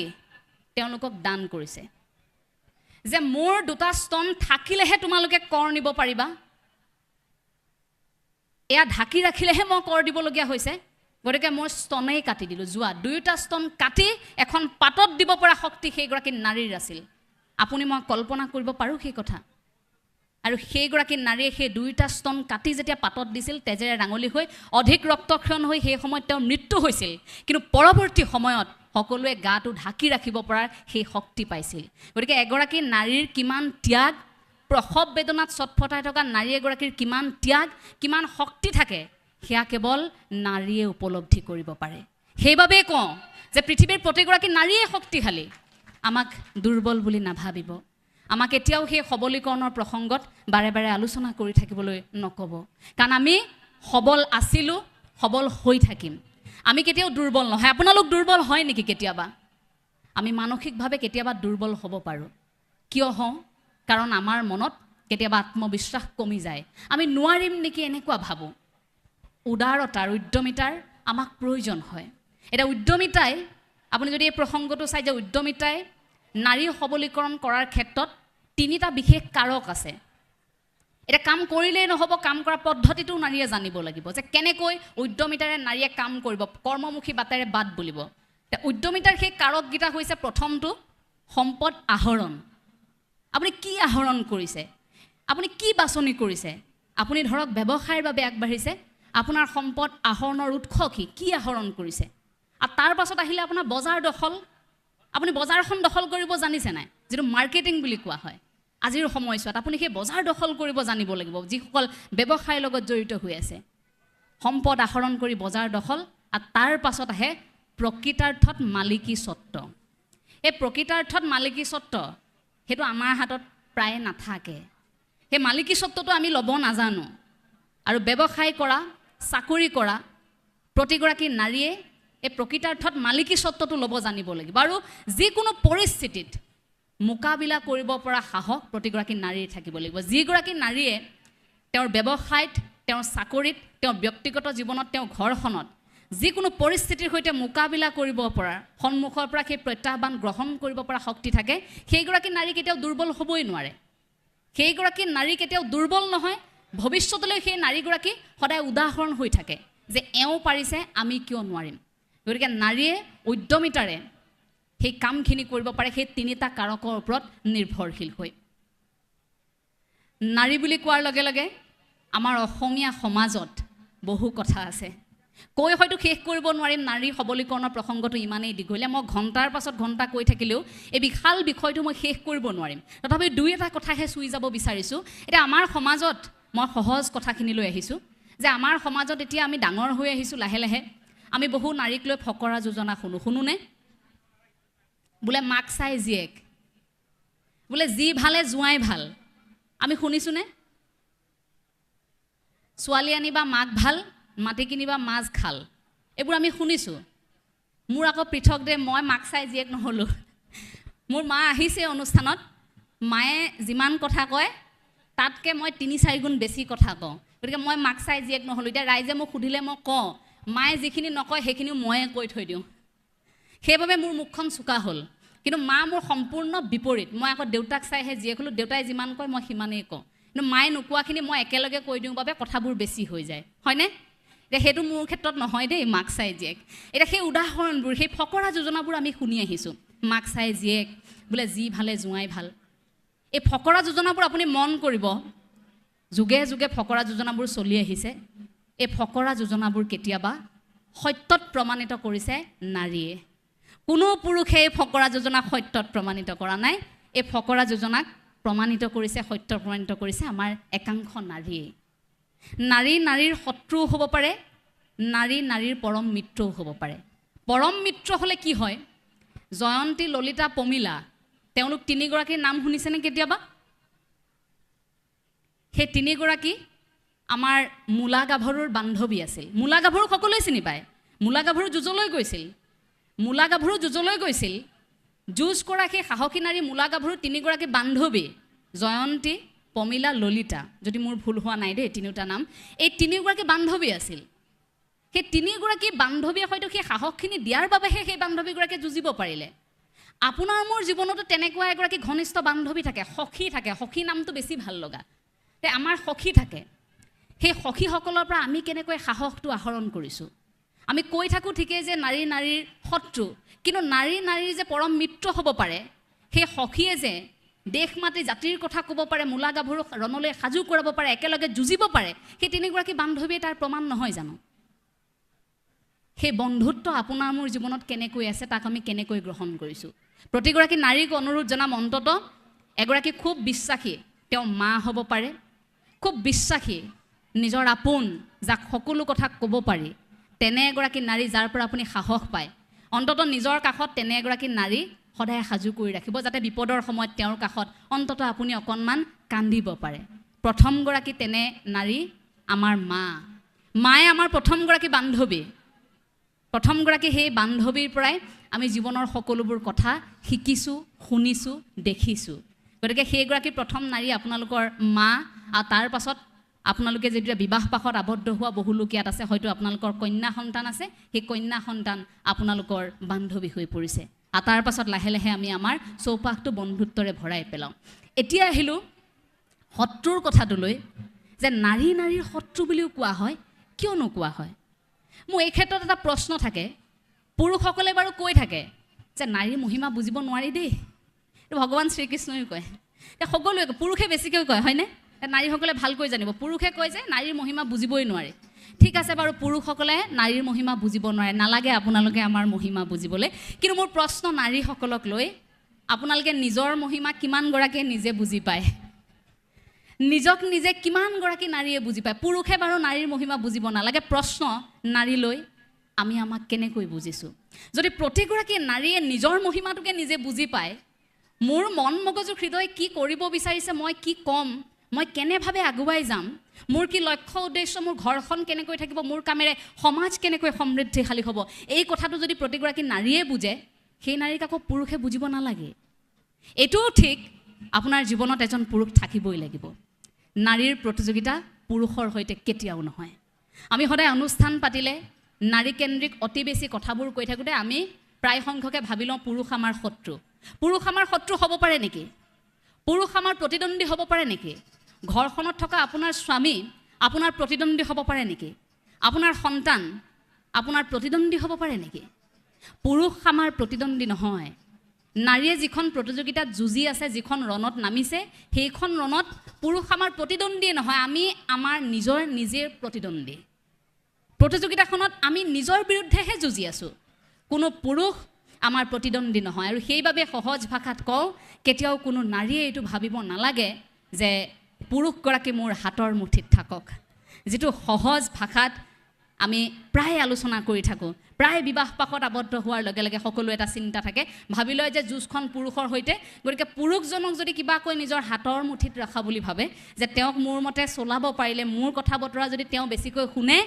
তেওঁলোকক দান কৰিছে, যে মোৰ 2টা স্তন থাকিলেহে তোমালোকে কৰ নিব পাৰিবা। এয়া ঢাকি ৰাখিলেহে মই কৰ দিবলগীয়া হৈছে, গতিকে মোৰ স্তনেই কাটি দিলোঁ। যোৱা 2টা স্তন কাটি এখন পাতত দিব পৰা শক্তি সেইগৰাকী নাৰীৰ আছিল। আপুনি মই কল্পনা কৰিব পাৰোঁ সেই কথা। আৰু সেইগৰাকী নাৰীয়ে সেই 2টা স্তন কাটি যেতিয়া পাতত দিছিল, তেজেৰে ৰাঙলী হৈ অধিক ৰক্তক্ষৰণ হৈ সেই সময়ত তেওঁৰ মৃত্যু হৈছিল, কিন্তু পৰৱৰ্তী সময়ত সকলোৱে গাটো ঢাকি ৰাখিব পৰাৰ সেই শক্তি পাইছিল। গতিকে এগৰাকী নাৰীৰ কিমান ত্যাগ, প্ৰসৱ বেদনাত ছটফটাই থকা নাৰী এগৰাকীৰ কিমান ত্যাগ, কিমান শক্তি থাকে, সেয়া কেৱল নাৰীয়ে উপলব্ধি কৰিব পাৰে। সেইবাবেই কওঁ যে পৃথিৱীৰ প্ৰতিগৰাকী নাৰীয়ে শক্তিশালী, আমাক দুৰ্বল বুলি নাভাবিব। আমাক এতিয়াও সেই সবলীকৰণৰ প্ৰসংগত বাৰে বাৰে আলোচনা কৰি থাকিবলৈ নক'ব, কাৰণ আমি সবল আছিলোঁ, সবল হৈ থাকিম। আমি কেতিয়াও দুৰ্বল নহয়। আপোনালোক দুৰ্বল হয় নেকি কেতিয়াবা? আমি মানসিকভাৱে কেতিয়াবা দুৰ্বল হ'ব পাৰোঁ। কিয় হওঁ? কাৰণ আমাৰ মনত কেতিয়াবা আত্মবিশ্বাস কমি যায়, আমি নোৱাৰিম নেকি এনেকুৱা ভাবোঁ। উদাৰতাৰ, উদ্যমিতাৰ আমাক প্ৰয়োজন হয়। এতিয়া উদ্যমিতাই, আপুনি যদি এই প্ৰসংগটো চাই যে উদ্যমিতাই নাৰী সবলীকৰণ কৰাৰ ক্ষেত্ৰত 3টা বিশেষ কাৰক আছে। এটা কাম কৰিলেই নহ'ব, কাম কৰা পদ্ধতিটোও নাৰীয়ে জানিব লাগিব, যে কেনেকৈ উদ্যমিতাৰে নাৰীয়ে কাম কৰিব, কৰ্মমুখী বাটেৰে বাট বুলিব। উদ্যমিতাৰ সেই কাৰককেইটা হৈছে, প্ৰথমটো সম্পদ আহৰণ। আপুনি কি আহৰণ কৰিছে? আপুনি কি বাছনি কৰিছে? আপুনি ধৰক ব্যৱসায়ৰ বাবে আগবাঢ়িছে, আপোনাৰ সম্পদ আহৰণৰ উৎস কি আহৰণ কৰিছে? আৰু তাৰ পাছত আহিলে আপোনাৰ বজাৰ দখল। আপুনি বজাৰখন দখল কৰিব জানিছে নাই? যিটো মাৰ্কেটিং বুলি কোৱা হয় আজিৰ সময়ছোৱাত, আপুনি সেই বজাৰ দখল কৰিব জানিব লাগিব, যিসকল ব্যৱসায়ৰ লগত জড়িত হৈ আছে। সম্পদ আহৰণ কৰি বজাৰ দখল, আৰু তাৰ পাছত আহে প্ৰকৃতাৰ্থত মালিকী স্বত্ব। এই প্ৰকৃতাৰ্থত মালিকী স্বত্ব সেইটো আমাৰ হাতত প্ৰায় নাথাকে। সেই মালিকী স্বত্বটো আমি ল'ব নাজানো। আৰু ব্যৱসায় কৰা, চাকৰি কৰা প্ৰতিগৰাকী নাৰীয়ে এই প্ৰকৃতাৰ্থত মালিকী স্বত্বটো ল'ব জানিব লাগিব। আৰু যিকোনো পৰিস্থিতিত মোকাবিলা কৰিব পৰা সাহস প্ৰতিগৰাকী নাৰীৰ থাকিব লাগিব। যিগৰাকী নাৰীয়ে তেওঁৰ ব্যৱসায়ত, তেওঁৰ চাকৰিত, তেওঁৰ ব্যক্তিগত জীৱনত, তেওঁৰ ঘৰখনত যিকোনো পৰিস্থিতিৰ সৈতে মোকাবিলা কৰিব পৰা, সন্মুখৰ পৰা সেই প্ৰত্যাহ্বান গ্ৰহণ কৰিব পৰা শক্তি থাকে, সেইগৰাকী নাৰী কেতিয়াও দুৰ্বল হ'বই নোৱাৰে। সেইগৰাকী নাৰী কেতিয়াও দুৰ্বল নহয়। ভৱিষ্যতলৈ সেই নাৰীগৰাকী সদায় উদাহৰণ হৈ থাকে, যে এওঁ পাৰিছে, আমি কিয় নোৱাৰিম। গতিকে নাৰীয়ে উদ্যমিতাৰে সেই কামখিনি কৰিব পাৰে, সেই 3টা কাৰকৰ ওপৰত নিৰ্ভৰশীল হৈ। নাৰী বুলি কোৱাৰ লগে লগে আমাৰ অসমীয়া সমাজত বহু কথা আছে, কৈ হয়তো শেষ কৰিব নোৱাৰিম। নাৰী সবলীকৰণৰ প্ৰসংগটো ইমানেই দীঘলীয়া, মই ঘণ্টাৰ পাছত ঘণ্টা কৈ থাকিলেও এই বিশাল বিষয়টো মই শেষ কৰিব নোৱাৰিম। তথাপি 2-এটা কথাহে চুই যাব বিচাৰিছোঁ। এতিয়া আমাৰ সমাজত, মই সহজ কথাখিনি লৈ আহিছোঁ, যে আমাৰ সমাজত এতিয়া আমি ডাঙৰ হৈ আহিছোঁ লাহে লাহে। আমি বহু নাৰীক লৈ ফকৰা যোজনা শুনোনে? বোলে মাক চাই জীয়েক, বোলে যি ভালে জোঁৱাই ভাল। আমি শুনিছোঁনে? ছোৱালী আনিবা মাক ভাল, মাটি কিনিবা মাছ খাল। এইবোৰ আমি শুনিছোঁ। মোৰ আকৌ পৃথক দে, মই মাক চাই জীয়েক নহ'লোঁ। মোৰ মা আহিছে অনুষ্ঠানত, মায়ে যিমান কথা কয় তাতকৈ মই 3-4 গুণ বেছি কথা কওঁ। গতিকে মই মাক চাই জীয়েক নহ'লোঁ। এতিয়া ৰাইজে মোক সুধিলে মই কওঁ, মায়ে যিখিনি নকয় সেইখিনিও ময়ে কৈ থৈ দিওঁ। সেইবাবে মোৰ মুখখন চোকা হ'ল। কিন্তু মা মোৰ সম্পূৰ্ণ বিপৰীত। মই আকৌ দেউতাক চাইহে জীয়েক হ'লোঁ। দেউতাই যিমান কয় মই সিমানেই কওঁ, কিন্তু মায়ে নোকোৱাখিনি মই একেলগে কৈ দিওঁ বাবে কথাবোৰ বেছি হৈ যায়, হয়নে? এতিয়া সেইটো মোৰ ক্ষেত্ৰত নহয় দেই, মাক চাই জীয়েক। এতিয়া সেই উদাহৰণবোৰ, সেই ফকৰা যোজনাবোৰ আমি শুনি আহিছোঁ। মাক চাই জীয়েক, বোলে যি ভালে জোঁৱাই ভাল। এই ফকৰা যোজনাবোৰ আপুনি মন কৰিব, যুগে যুগে ফকৰা যোজনাবোৰ চলি আহিছে। এই ফকৰা যোজনাবোৰ কেতিয়াবা সত্যত প্ৰমাণিত কৰিছে নাৰীয়ে। কোনো পুৰুষে এই ফকৰা যোজনা সত্যত প্ৰমাণিত কৰা নাই। এই ফকৰা যোজনাক প্ৰমাণিত কৰিছে, সত্য প্ৰমাণিত কৰিছে আমাৰ একাংশ নাৰীয়ে। নাৰী নাৰীৰ শত্ৰুও হ'ব পাৰে, নাৰী নাৰীৰ পৰম মিত্ৰও হ'ব পাৰে। পৰম মিত্ৰ হ'লে কি হয়? জয়ন্তী, ললিতা, পমিলা, তেওঁলোক 3গৰাকীৰ নাম শুনিছেনে কেতিয়াবা? সেই 3গৰাকী আমাৰ মূলা গাভৰুৰ বান্ধৱী আছিল। মূলা গাভৰু সকলোৱে চিনি পায়। মূলা গাভৰু যুঁজলৈ গৈছিল। মূলা গাভৰু যুঁজলৈ গৈছিল। যুঁজ কৰা সেই সাহসী নাৰী মূলা গাভৰু 3গৰাকী বান্ধৱী, জয়ন্তী, পমিলা, ললিতা, যদি মোৰ ভুল হোৱা নাই দেই 3টা নাম। এই 3গৰাকী বান্ধৱী আছিল। সেই 3গৰাকী বান্ধৱীয়ে হয়তো সেই সাহসখিনি দিয়াৰ বাবেহে সেই বান্ধৱীগৰাকীয়ে যুঁজিব পাৰিলে। আপোনাৰ মোৰ জীৱনতো তেনেকুৱা এগৰাকী ঘনিষ্ঠ বান্ধৱী থাকে, সখী থাকে। সখী নামটো বেছি ভাল লগা। তে আমাৰ সখী থাকে। সেই সখীসকলৰ পৰা আমি কেনেকৈ সাহসটো আহৰণ কৰিছোঁ? আমি কৈ থাকোঁ ঠিকেই যে নাৰী নাৰীৰ শত্ৰু, কিন্তু নাৰী নাৰীৰ যে পৰম মিত্ৰ হ'ব পাৰে, সেই সখীয়ে যে দেশ মাতি জাতিৰ কথা ক'ব পাৰে, মূলা গাভৰু ৰণলৈ সাজু কৰাব পাৰে, একেলগে যুঁজিব পাৰে, সেই তিনিগৰাকী বান্ধৱীয়ে তাৰ প্ৰমাণ নহয় জানো? সেই বন্ধুত্ব আপোনাৰ মোৰ জীৱনত কেনেকৈ আছে, তাক আমি কেনেকৈ গ্ৰহণ কৰিছোঁ? প্ৰতিগৰাকী নাৰীক অনুৰোধ জনাম, অন্ততঃ এগৰাকী খুব বিশ্বাসী, তেওঁ মা হ'ব পাৰে, খুব বিশ্বাসী, নিজৰ আপোন, যাক সকলো কথা ক'ব পাৰি, তেনে এগৰাকী নাৰী যাৰ পৰা আপুনি সাহস পায়, অন্ততঃ নিজৰ কাষত তেনে এগৰাকী নাৰী সদায় সাজু কৰি ৰাখিব, যাতে বিপদৰ সময়ত তেওঁৰ কাষত অন্ততঃ আপুনি অকণমান কান্দিব পাৰে। প্ৰথমগৰাকী তেনে নাৰী আমাৰ মা। মায়ে আমাৰ প্ৰথমগৰাকী বান্ধৱী। প্ৰথমগৰাকী সেই বান্ধৱীৰ পৰাই আমি জীৱনৰ সকলোবোৰ কথা শিকিছোঁ, শুনিছোঁ, দেখিছোঁ। গতিকে সেইগৰাকী প্ৰথম নাৰী আপোনালোকৰ মা, আৰু তাৰ পাছত আপোনালোকে যেতিয়া বিবাহ পাশত আবদ্ধ হোৱা বহু লোক ইয়াত আছে, হয়তো আপোনালোকৰ কন্যা সন্তান আছে, সেই কন্যা সন্তান আপোনালোকৰ বান্ধৱী হৈ পৰিছে। আৰু তাৰ পাছত লাহে লাহে আমি আমাৰ চৌপাশটো বন্ধুত্বৰে ভৰাই পেলাওঁ। এতিয়া আহিলোঁ শত্ৰুৰ কথাটোলৈ, যে নাৰী নাৰীৰ শত্ৰু বুলিও কোৱা হয়, কিয়নো কোৱা হয়? মোৰ এই ক্ষেত্ৰত এটা প্ৰশ্ন থাকে। পুৰুষসকলে বাৰু কৈ থাকে যে নাৰীৰ মহিমা বুজিব নোৱাৰি দেই, ভগৱান শ্ৰীকৃষ্ণই কয়, সকলোৱে পুৰুষে বেছিকৈ কয়, হয়নে? নাৰীসকলে ভালকৈ জানিব। পুৰুষে কয় যে নাৰীৰ মহিমা বুজিবই নোৱাৰে। ঠিক আছে বাৰু, পুৰুষসকলে নাৰীৰ মহিমা বুজিব নোৱাৰে, নালাগে আপোনালোকে আমাৰ মহিমা বুজিবলৈ। কিন্তু মোৰ প্ৰশ্ন নাৰীসকলক লৈ, আপোনালোকে নিজৰ মহিমা কিমানগৰাকীয়ে নিজে বুজি পায়? নিজক নিজে কিমানগৰাকী নাৰীয়ে বুজি পায়? পুৰুষে বাৰু নাৰীৰ মহিমা বুজিব নালাগে। প্ৰশ্ন নাৰীলৈ, আমি আমাক কেনেকৈ বুজিছোঁ? যদি প্ৰতিগৰাকী নাৰীয়ে নিজৰ মহিমাটোকে নিজে বুজি পায়, মোৰ মন মগজু হৃদয় কি কৰিব বিচাৰিছে, মই কি ক'ম, মই কেনেভাৱে আগুৱাই যাম, মোৰ কি লক্ষ্য উদ্দেশ্য, মোৰ ঘৰখন কেনেকৈ থাকিব, মোৰ কামেৰে সমাজ কেনেকৈ সমৃদ্ধিশালী হ'ব, এই কথাটো যদি প্ৰতিগৰাকী নাৰীয়ে বুজে, সেই নাৰীক আকৌ পুৰুষে বুজিব নালাগে। এইটোও ঠিক, আপোনাৰ জীৱনত এজন পুৰুষ থাকিবই লাগিব। নাৰীৰ প্ৰতিযোগিতা পুৰুষৰ সৈতে কেতিয়াও নহয়। আমি সদায় অনুষ্ঠান পাতিলে নাৰীকেন্দ্ৰিক অতি বেছি কথাবোৰ কৈ থাকোঁতে আমি প্ৰায় সংখ্যকে ভাবি লওঁ পুৰুষ আমাৰ শত্ৰু। পুৰুষ আমাৰ শত্ৰু হ'ব পাৰে নেকি? পুৰুষ আমাৰ প্ৰতিদ্বন্দ্বী হ'ব পাৰে নেকি? ঘৰখনত থকা আপোনাৰ স্বামী আপোনাৰ প্ৰতিদ্বন্দ্বী হ'ব পাৰে নেকি? আপোনাৰ সন্তান আপোনাৰ প্ৰতিদ্বন্দ্বী হ'ব পাৰে নেকি? পুৰুষ আমাৰ প্ৰতিদ্বন্দ্বী নহয়। নাৰীয়ে যিখন প্ৰতিযোগিতাত যুঁজি আছে, যিখন ৰণত নামিছে, সেইখন ৰণত পুৰুষ আমাৰ প্ৰতিদ্বন্দ্বী নহয়, আমি আমাৰ নিজেৰ প্ৰতিদ্বন্দ্বী। প্ৰতিযোগিতাখনত আমি নিজৰ বিৰুদ্ধেহে যুঁজি আছোঁ, কোনো পুৰুষ আমাৰ প্ৰতিদ্বন্দ্বী নহয়। আৰু সেইবাবে সহজ ভাষাত কওঁ, কেতিয়াও কোনো নাৰীয়ে এইটো ভাবিব নালাগে যে পুৰুষগৰাকী মোৰ হাতৰ মুঠিত থাকক। যিটো সহজ ভাষাত আমি প্ৰায় আলোচনা কৰি থাকোঁ, প্ৰায় বিবাহ পাশত আবদ্ধ হোৱাৰ লগে লগে সকলো এটা চিন্তা থাকে, ভাবি লয় যে যুঁজখন পুৰুষৰ সৈতে। গতিকে পুৰুষজনক যদি কিবা কৈ নিজৰ হাতৰ মুঠিত ৰখা বুলি ভাবে, যে তেওঁক মোৰ মতে চলাব পাৰিলে, মোৰ কথা বতৰা যদি তেওঁ বেছিকৈ শুনে,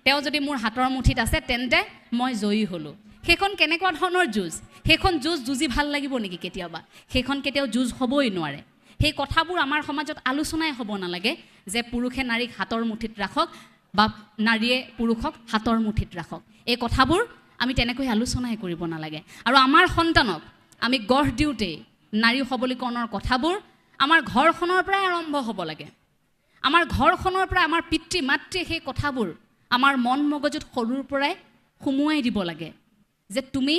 তেওঁ যদি মোৰ হাতৰ মুঠিত আছে, তেন্তে মই জয়ী হ'লোঁ। সেইখন কেনেকুৱা ধৰণৰ যুঁজ? সেইখন যুঁজি ভাল লাগিব নেকি কেতিয়াবা? সেইখন কেতিয়াও যুঁজ হ'বই নোৱাৰে। সেই কথাবোৰ আমাৰ সমাজত আলোচনাই হ'ব নালাগে, যে পুৰুষে নাৰীক হাতৰ মুঠিত ৰাখক বা নাৰীয়ে পুৰুষক হাতৰ মুঠিত ৰাখক। এই কথাবোৰ আমি তেনেকৈ আলোচনাই কৰিব নালাগে। আৰু আমাৰ সন্তানক আমি গঢ় দিওঁতেই নাৰী সবলীকৰণৰ কথাবোৰ আমাৰ ঘৰখনৰ পৰাই আৰম্ভ হ'ব লাগে। আমাৰ ঘৰখনৰ পৰা আমাৰ পিতৃ মাতৃয়ে সেই কথাবোৰ আমাৰ মন মগজুত সৰুৰ পৰাই সুমুৱাই দিব লাগে, যে তুমি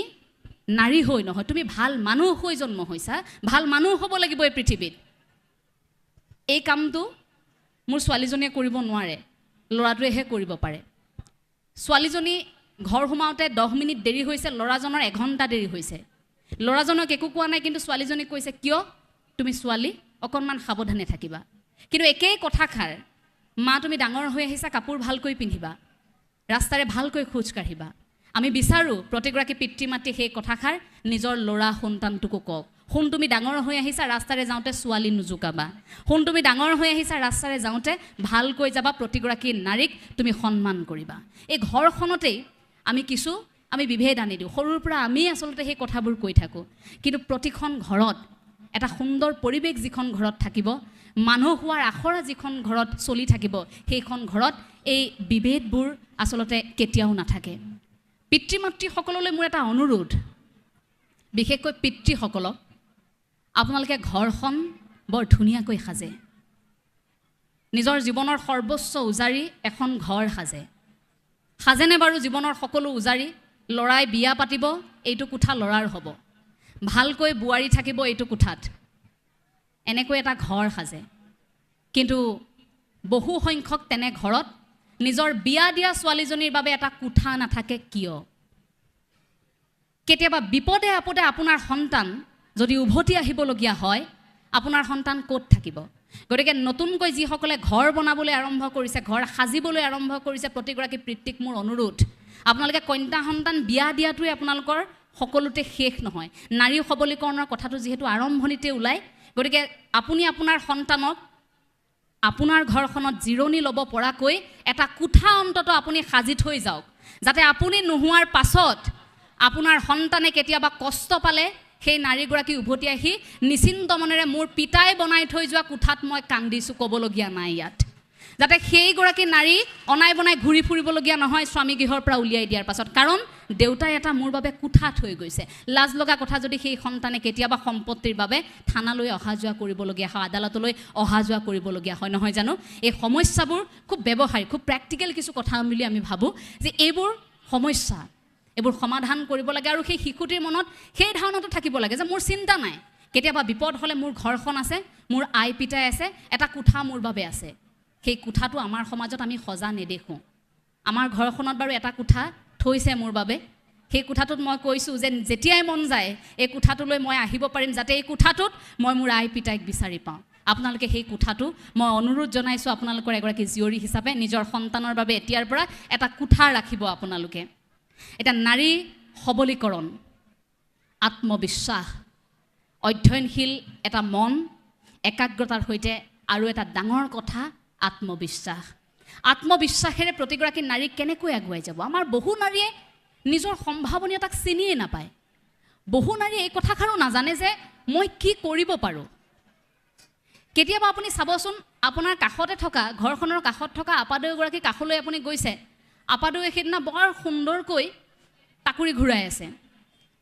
নাৰী হৈ নহয়, তুমি ভাল মানুহ হৈ জন্ম হৈছা, ভাল মানুহ হ'ব লাগিব এই পৃথিৱীত। এই কামটো মোৰ ছোৱালীজনীয়ে কৰিব নোৱাৰে, ল'ৰাটোৱেহে কৰিব পাৰে। ছোৱালীজনী ঘৰ সোমাওঁতে 10 মিনিট দেৰি হৈছে, ল'ৰাজনৰ 1 ঘণ্টা দেৰি হৈছে। ল'ৰাজনক একো কোৱা নাই, কিন্তু ছোৱালীজনীক কৈছে, কিয়? তুমি ছোৱালী, অকণমান সাৱধানে থাকিবা। কিন্তু একেই কথাষাৰ, মা তুমি ডাঙৰ হৈ আহিছা, কাপোৰ ভালকৈ পিন্ধিবা, ৰাস্তাৰে ভালকৈ খোজ কাঢ়িবা। আমি বিচাৰোঁ প্ৰতিগৰাকী পিতৃ মাতৃয়ে সেই কথাষাৰ নিজৰ ল'ৰা সন্তানটোকো কওক। শুন, তুমি ডাঙৰ হৈ আহিছা, ৰাস্তাৰে যাওঁতে ছোৱালী নুজুকাবা। শুন, তুমি ডাঙৰ হৈ আহিছা, ৰাস্তাৰে যাওঁতে ভালকৈ যাবা, প্ৰতিগৰাকী নাৰীক তুমি সন্মান কৰিবা। এই ঘৰখনতেই আমি বিভেদ আনি দিওঁ। সৰুৰ পৰা আমি আচলতে সেই কথাবোৰ কৈ থাকোঁ, কিন্তু প্ৰতিখন ঘৰত এটা সুন্দৰ পৰিৱেশ যিখন ঘৰত থাকিব, মানুহ হোৱাৰ আখৰা যিখন ঘৰত চলি থাকিব, সেইখন ঘৰত এই বিভেদবোৰ আচলতে কেতিয়াও নাথাকে। পিতৃ মাতৃসকললৈ মোৰ এটা অনুৰোধ, বিশেষকৈ পিতৃসকলক, আপোনালোকে ঘৰখন বৰ ধুনীয়াকৈ সাজে। নিজৰ জীৱনৰ সৰ্বোচ্চ উজাৰি এখন ঘৰ সাজেনে বাৰু? জীৱনৰ সকলো উজাৰি ল'ৰাই বিয়া পাতিব, এইটো কোঠা ল'ৰাৰ হ'ব, ভালকৈ বোৱাৰী থাকিব এইটো কোঠাত, এনেকৈ এটা ঘৰ সাজে, কিন্তু বহু সংখ্যক তেনে ঘৰত নিজৰ বিয়া দিয়া ছোৱালীজনীৰ বাবে এটা কোঠা নাথাকে কিয়? কেতিয়াবা বিপদে আপদে আপোনাৰ সন্তান যদি উভতি আহিবলগীয়া হয়, আপোনাৰ সন্তান ক'ত থাকিব? গতিকে নতুনকৈ যিসকলে ঘৰ বনাবলৈ আৰম্ভ কৰিছে, ঘৰ সাজিবলৈ আৰম্ভ কৰিছে, প্ৰতিগৰাকী পিতৃক মোৰ অনুৰোধ, আপোনালোকে কন্যা সন্তান বিয়া দিয়াটোৱে আপোনালোকৰ সকলোতে শেষ নহয়। নাৰী সবলীকৰণৰ কথাটো যিহেতু আৰম্ভণিতে ওলায়, গতিকে আপুনি আপোনাৰ সন্তানক আপোনাৰ ঘৰখনত জিৰণি ল'ব পৰাকৈ এটা কোঠা অন্তত আপুনি সাজি থৈ যাওক, যাতে আপুনি নোহোৱাৰ পাছত আপোনাৰ সন্তানে কেতিয়াবা কষ্ট পালে সেই নাৰীগৰাকী উভতি আহি নিশ্চিন্ত মনেৰে মোৰ পিতাই বনাই থৈ যোৱা কোঠাত মই কান্দিছোঁ ক'বলগীয়া নাই ইয়াত, যাতে সেইগৰাকী নাৰী অনাই বনাই ঘূৰি ফুৰিবলগীয়া নহয় স্বামী গৃহৰ পৰা উলিয়াই দিয়াৰ পাছত, কাৰণ দেউতাই এটা মোৰ বাবে কোঠা থৈ গৈছে। লাজ লগা কথা যদি সেই সন্তানে কেতিয়াবা সম্পত্তিৰ বাবে থানালৈ অহা যোৱা কৰিবলগীয়া হয়, আদালতলৈ অহা যোৱা কৰিবলগীয়া হয়, নহয় জানো? এই সমস্যাবোৰ খুব ব্যৱহাৰিক, খুব প্ৰেক্টিকেল কিছু কথা বুলি আমি ভাবোঁ যে এইবোৰ সমস্যা, এইবোৰ সমাধান কৰিব লাগে। আৰু সেই শিশুটিৰ মনত সেই ধাৰণাটো থাকিব লাগে যে মোৰ চিন্তা নাই, কেতিয়াবা বিপদ হ'লে মোৰ ঘৰখন আছে, মোৰ আই পিতাই আছে, এটা কোঠা মোৰ বাবে আছে। সেই কোঠাটো আমাৰ সমাজত আমি সজা নেদেখোঁ। আমাৰ ঘৰখনত বাৰু এটা কোঠা থৈছে মোৰ বাবে, সেই কোঠাটোত মই কৈছোঁ যে যেতিয়াই মন যায় এই কোঠাটোলৈ মই আহিব পাৰিম, যাতে এই কোঠাটোত মই মোৰ আই পিতাইক বিচাৰি পাওঁ। আপোনালোকে সেই কোঠাটো, মই অনুৰোধ জনাইছোঁ আপোনালোকৰ এগৰাকী জীয়ৰী হিচাপে নিজৰ সন্তানৰ বাবে এতিয়াৰ পৰা এটা কোঠা ৰাখিব আপোনালোকে। এটা নাৰী সবলীকৰণ, আত্মবিশ্বাস, অধ্যয়নশীল এটা মন, একাগ্ৰতাৰ সৈতে আৰু এটা ডাঙৰ কথা আত্মবিশ্বাস। আত্মবিশ্বাসেৰে প্ৰতিগৰাকী নাৰী কেনেকৈ আগুৱাই যাব? আমাৰ বহু নাৰীয়ে নিজৰ সম্ভাৱনীয়তাক চিনিয়ে নাপায়। বহু নাৰীয়ে এই কথাষাৰো নাজানে যে মই কি কৰিব পাৰোঁ। কেতিয়াবা আপুনি চাবচোন, আপোনাৰ কাষতে থকা, ঘৰখনৰ কাষত থকা আপাদৈগৰাকী কাষলৈ আপুনি গৈছে, আপাদৈয়ে সেইদিনা বৰ সুন্দৰকৈ টাকুৰি ঘূৰাই আছে,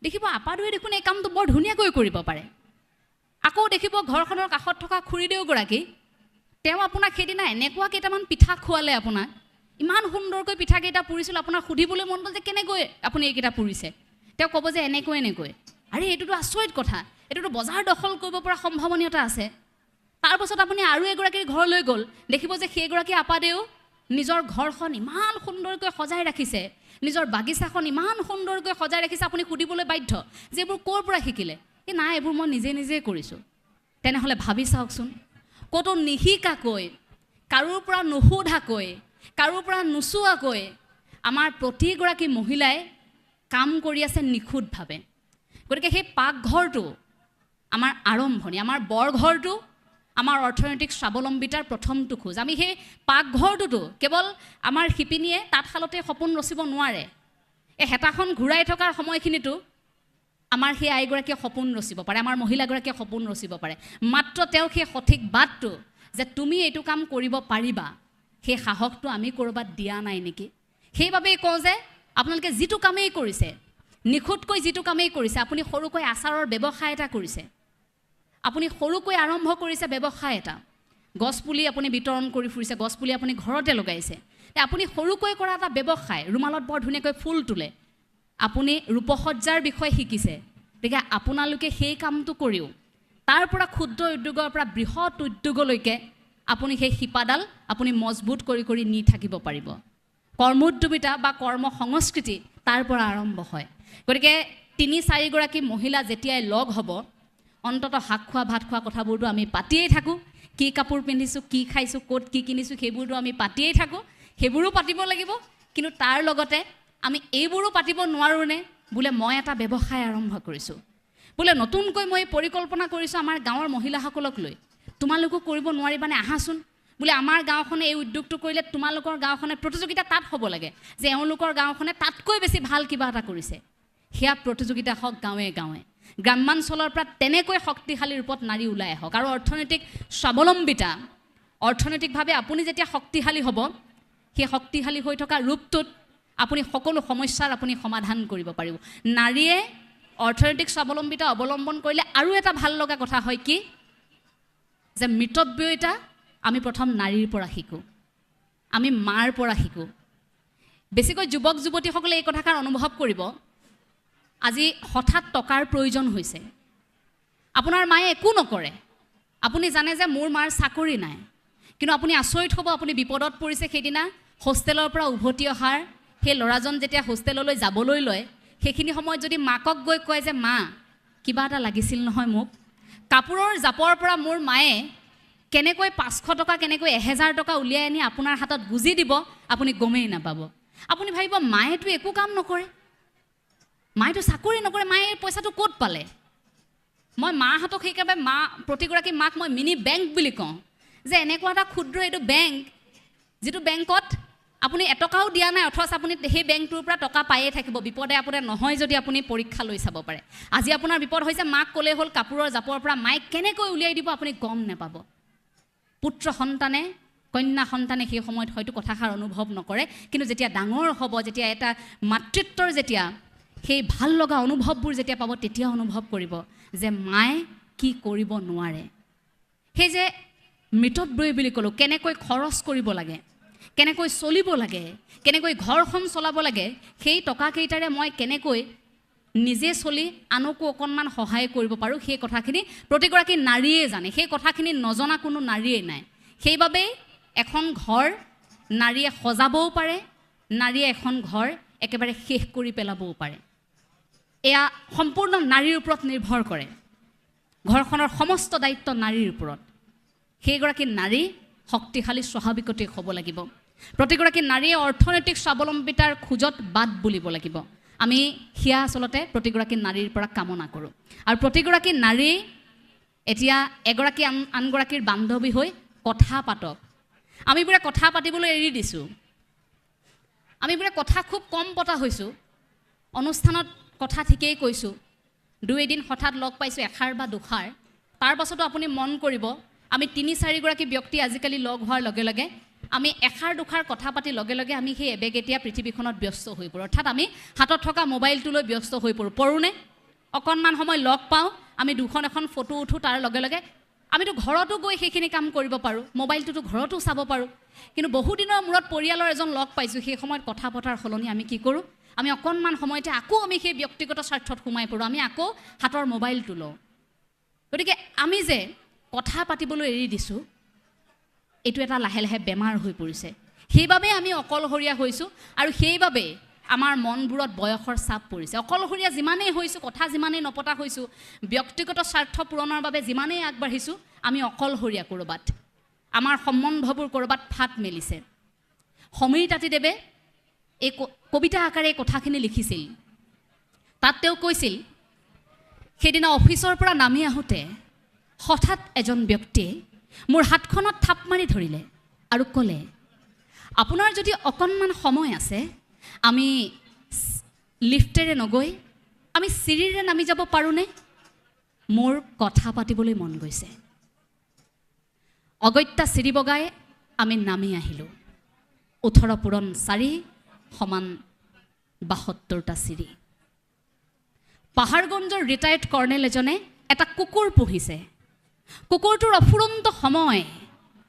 দেখিব আপাদৈয়ে দেখোন এই কামটো বৰ ধুনীয়াকৈ কৰিব পাৰে। আকৌ দেখিব ঘৰখনৰ কাষত থকা খুৰীদেউগৰাকী, তেওঁ আপোনাক সেইদিনা এনেকুৱা কেইটামান পিঠা খোৱালে, আপোনাক ইমান সুন্দৰকৈ পিঠাকেইটা পুৰিছিল, আপোনাক সুধিবলৈ মন গ'ল যে কেনেকৈ আপুনি এইকেইটা পুৰিছে? তেওঁ ক'ব যে এনেকৈ এনেকৈ। আৰে এইটোতো আচৰিত কথা, এইটোতো বজাৰ দখল কৰিব পৰা সম্ভাৱনীয়তা আছে। তাৰপাছত আপুনি আৰু এগৰাকীৰ ঘৰলৈ গ'ল, দেখিব যে সেইগৰাকী আপাদেও নিজৰ ঘৰখন ইমান সুন্দৰকৈ সজাই ৰাখিছে, নিজৰ বাগিচাখন ইমান সুন্দৰকৈ সজাই ৰাখিছে। আপুনি সুধিবলৈ বাধ্য যে এইবোৰ ক'ৰ পৰা শিকিলে? এই নাই, এইবোৰ মই নিজে নিজেই কৰিছোঁ। তেনেহ'লে ভাবি চাওকচোন, ক'তো নিশিকাকৈ, কাৰোৰ পৰা নুসুধাকৈ, কাৰোৰ পৰা নোচোৱাকৈ আমাৰ প্ৰতিগৰাকী মহিলাই কাম কৰি আছে নিখুঁতভাৱে। গতিকে সেই পাকঘৰটো আমাৰ আৰম্ভণি, আমাৰ বৰঘৰটো আমাৰ অৰ্থনৈতিক স্বাৱলম্বিতাৰ প্ৰথমটো খোজ। আমি সেই পাকঘৰটোতো কেৱল আমাৰ শিপিনীয়ে তাঁতশালতে সপোন ৰচিব নোৱাৰে। এই হেতাখন ঘূৰাই থকাৰ সময়খিনিতো আমাৰ সেই আইগৰাকীয়ে সপোন ৰচিব পাৰে, আমাৰ মহিলাগৰাকীয়ে সপোন ৰচিব পাৰে। মাত্ৰ তেওঁ সেই সঠিক বাটটো যে তুমি এইটো কাম কৰিব পাৰিবা, সেই সাহসটো আমি ক'ৰবাত দিয়া নাই নেকি? সেইবাবেই কওঁ যে আপোনালোকে যিটো কামেই কৰিছে, নিখুঁতকৈ যিটো কামেই কৰিছে, আপুনি সৰুকৈ আচাৰৰ ব্যৱসায় এটা কৰিছে, আপুনি সৰুকৈ আৰম্ভ কৰিছে ব্যৱসায় এটা, গছপুলি আপুনি বিতৰণ কৰি ফুৰিছে, গছপুলি আপুনি ঘৰতে লগাইছে, আপুনি সৰুকৈ কৰা এটা ব্যৱসায়, ৰুমালত বৰ ধুনীয়াকৈ ফুল তোলে, আপুনি ৰূপসজ্জাৰ বিষয়ে শিকিছে, গতিকে আপোনালোকে সেই কামটো কৰিও তাৰ পৰা ক্ষুদ্ৰ উদ্যোগৰ পৰা বৃহৎ উদ্যোগলৈকে আপুনি সেই শিপাডাল আপুনি মজবুত কৰি কৰি নি থাকিব পাৰিব। কৰ্মোদ্যমিতা বা কৰ্ম সংস্কৃতি তাৰ পৰা আৰম্ভ হয়। গতিকে ৩-৪গৰাকী মহিলা যেতিয়াই লগ হ'ব, অন্তত শাক খোৱা ভাত খোৱা কথাবোৰতো আমি পাতিয়েই থাকোঁ, কি কাপোৰ পিন্ধিছোঁ, কি খাইছোঁ, ক'ত কি কিনিছোঁ, সেইবোৰতো আমি পাতিয়েই থাকোঁ, সেইবোৰো পাতিব লাগিব। কিন্তু তাৰ লগতে আমি এইবোৰো পাতিব নোৱাৰোঁনে বোলে মই এটা ব্যৱসায় আৰম্ভ কৰিছোঁ, বোলে নতুনকৈ মই পৰিকল্পনা কৰিছোঁ আমাৰ গাঁৱৰ মহিলাসকলক লৈ, তোমালোকো কৰিব নোৱাৰিবানে? আহাচোন, বোলে আমাৰ গাঁওখনে এই উদ্যোগটো কৰিলে তোমালোকৰ গাঁওখনে প্ৰতিযোগিতা তাত হ'ব লাগে যে এওঁলোকৰ গাঁওখনে তাতকৈ বেছি ভাল কিবা এটা কৰিছে। সেয়া প্ৰতিযোগিতা হওক গাঁৱে গাঁৱে, গ্ৰাম্যাঞ্চলৰ পৰা তেনেকৈ শক্তিশালী ৰূপত নাৰী ওলাই আহক। আৰু অৰ্থনৈতিক স্বাৱলম্বিতা, অৰ্থনৈতিকভাৱে আপুনি যেতিয়া শক্তিশালী হ'ব, সেই শক্তিশালী হৈ থকা ৰূপটোত আপুনি সকলো সমস্যাৰ আপুনি সমাধান কৰিব পাৰিব। নাৰীয়ে অৰ্থনৈতিক স্বাৱলম্বিতা অৱলম্বন কৰিলে আৰু এটা ভাল লগা কথা হয় কি, যে মিতব্যয়িতা আমি প্ৰথম নাৰীৰ পৰা শিকোঁ, আমি মাৰ পৰা শিকোঁ। বেছিকৈ যুৱক যুৱতীসকলে এই কথাষাৰ অনুভৱ কৰিব, আজি হঠাৎ টকাৰ প্ৰয়োজন হৈছে, আপোনাৰ মায়ে একো নকৰে, আপুনি জানে যে মোৰ মাৰ চাকৰি নাই, কিন্তু আপুনি আচৰিত হ'ব, আপুনি বিপদত পৰিছে সেইদিনা হোষ্টেলৰ পৰা উভতি অহাৰ সেই ল'ৰাজন যেতিয়া হোষ্টেললৈ যাবলৈ লয়, সেইখিনি সময়ত যদি মাকক গৈ কয় যে মা কিবা এটা লাগিছিল নহয় মোক, কাপোৰৰ জাপৰ পৰা মোৰ মায়ে কেনেকৈ 500 টকা কেনেকৈ 1000 টকা উলিয়াই আনি আপোনাৰ হাতত গুজি দিব, আপুনি গমেই নাপাব। আপুনি ভাবিব মায়েতো একো কাম নকৰে, মায়েতো চাকৰি নকৰে, মায়ে পইচাটো ক'ত পালে? মই মাহঁতক সেইকাৰণে প্ৰতিগৰাকী মাক মই মিনি বেংক বুলি কওঁ, যে এনেকুৱা এটা ক্ষুদ্ৰ এইটো বেংক, যিটো বেংকত আপুনি এটকাও দিয়া নাই, অথচ আপুনি সেই বেংকটোৰ পৰা টকা পায়ে থাকিব। বিপদে আপদে নহয় যদি আপুনি পৰীক্ষা লৈ চাব পাৰে। আজি আপোনাৰ বিপদ হৈছে, মাক ক'লেই হ'ল কাপোৰৰ জাপৰ পৰা মায়ে কেনেকৈ উলিয়াই দিব আপুনি গম নাপাব। পুত্ৰ সন্তানে কন্যা সন্তানে সেই সময়ত হয়তো কথাষাৰ অনুভৱ নকৰে, কিন্তু যেতিয়া ডাঙৰ হ'ব, যেতিয়া এটা মাতৃত্বৰ যেতিয়া সেই ভাল লগা অনুভৱবোৰ যেতিয়া পাব, তেতিয়া অনুভৱ কৰিব যে মায়ে কি কৰিব নোৱাৰে। সেই যে মিতব্যয়ী বুলি ক'লোঁ, কেনেকৈ খৰচ কৰিব লাগে, কেনেকৈ চলিব লাগে, কেনেকৈ ঘৰখন চলাব লাগে, সেই টকাকেইটাৰে মই কেনেকৈ নিজে চলি আনকো অকণমান সহায় কৰিব পাৰোঁ, সেই কথাখিনি প্ৰতিগৰাকী নাৰীয়ে জানে। সেই কথাখিনি নজনা কোনো নাৰীয়ে নাই। সেইবাবেই এখন ঘৰ নাৰীয়ে সজাবও পাৰে, নাৰীয়ে এখন ঘৰ একেবাৰে শেষ কৰি পেলাবও পাৰে। এয়া সম্পূৰ্ণ নাৰীৰ ওপৰত নিৰ্ভৰ কৰে। ঘৰখনৰ সমস্ত দায়িত্ব নাৰীৰ ওপৰত। সেইগৰাকী নাৰী শক্তিশালী স্বাভাৱিকতে হ'ব লাগিব। প্ৰতিগৰাকী নাৰীয়ে অৰ্থনৈতিক স্বাৱলম্বিতাৰ খোজত বাট বুলিব লাগিব। আমি সেয়া আচলতে প্ৰতিগৰাকী নাৰীৰ পৰা কামনা কৰোঁ। আৰু প্ৰতিগৰাকী নাৰী এতিয়া এগৰাকী আনগৰাকীৰ বান্ধৱী হৈ কথা পাতক। আমিবোৰে কথা পাতিবলৈ এৰি দিছোঁ। আমিবোৰে কথা খুব কম পতা হৈছোঁ। অনুষ্ঠানত কথা ঠিকেই কৈছোঁ, 2-এদিন হঠাৎ লগ পাইছোঁ এষাৰ বা দুষাৰ, তাৰ পাছতো আপুনি মন কৰিব আমি 3-4গৰাকী ব্যক্তি আজিকালি লগ হোৱাৰ লগে লগে আমি এষাৰ দুষাৰ কথা পাতি লগে লগে আমি সেই এবেগেটীয়া পৃথিৱীখনত ব্যস্ত হৈ পৰোঁ। অৰ্থাৎ আমি হাতত থকা মোবাইলটোলৈ ব্যস্ত হৈ পৰোঁনে? অকণমান সময় লগ পাওঁ, আমি দুখন এখন ফটো উঠোঁ, তাৰ লগে লগে আমিতো ঘৰতো গৈ সেইখিনি কাম কৰিব পাৰোঁ, মোবাইলটোতো ঘৰতো চাব পাৰোঁ। কিন্তু বহুদিনৰ মূৰত পৰিয়ালৰ এজন লগ পাইছোঁ, সেই সময়ত কথা পতাৰ সলনি আমি কি কৰোঁ? আমি অকণমান সময়তে আকৌ আমি সেই ব্যক্তিগত স্বাৰ্থত সোমাই পৰোঁ, আমি আকৌ হাতৰ মোবাইলটো লওঁ। গতিকে আমি যে কথা পাতিবলৈ এৰি দিছোঁ, এইটো এটা লাহে লাহে বেমাৰ হৈ পৰিছে। সেইবাবে আমি অকলশৰীয়া হৈছোঁ, আৰু সেইবাবে আমাৰ মনবোৰত বয়সৰ চাপ পৰিছে। অকলশৰীয়া যিমানেই হৈছোঁ, কথা যিমানেই নপতা হৈছোঁ, ব্যক্তিগত স্বাৰ্থ পূৰণৰ বাবে যিমানেই আগবাঢ়িছোঁ, আমি অকলশৰীয়া ক'ৰবাত, আমাৰ সম্বন্ধবোৰ ক'ৰবাত ফাট মেলিছে। সমীৰ তাঁতীদেৱে এই কবিতা আকাৰে এই কথাখিনি লিখিছিল। তাত তেওঁ কৈছিল, সেইদিনা অফিচৰ পৰা নামি আহোঁতে হঠাৎ এজন ব্যক্তিয়ে মোৰ হাতখনত থাপ মাৰি ধৰিলে আৰু ক'লে, আপোনাৰ যদি অকণমান সময় আছে, আমি লিফ্টেৰে নগৈ আমি চিৰিৰে নামি যাব পাৰোঁনে? মোৰ কথা পাতিবলৈ মন গৈছে। অগত্যা চিৰি বগাই আমি নামি আহিলোঁ। 18 পূৰণ 4 সমান 72টা চিৰি। পাহাৰগঞ্জৰ ৰিটায়াৰ্ড কৰ্ণেল এজনে এটা কুকুৰ পুহিছে। কুকুৰটোৰ অফুৰন্ত সময়,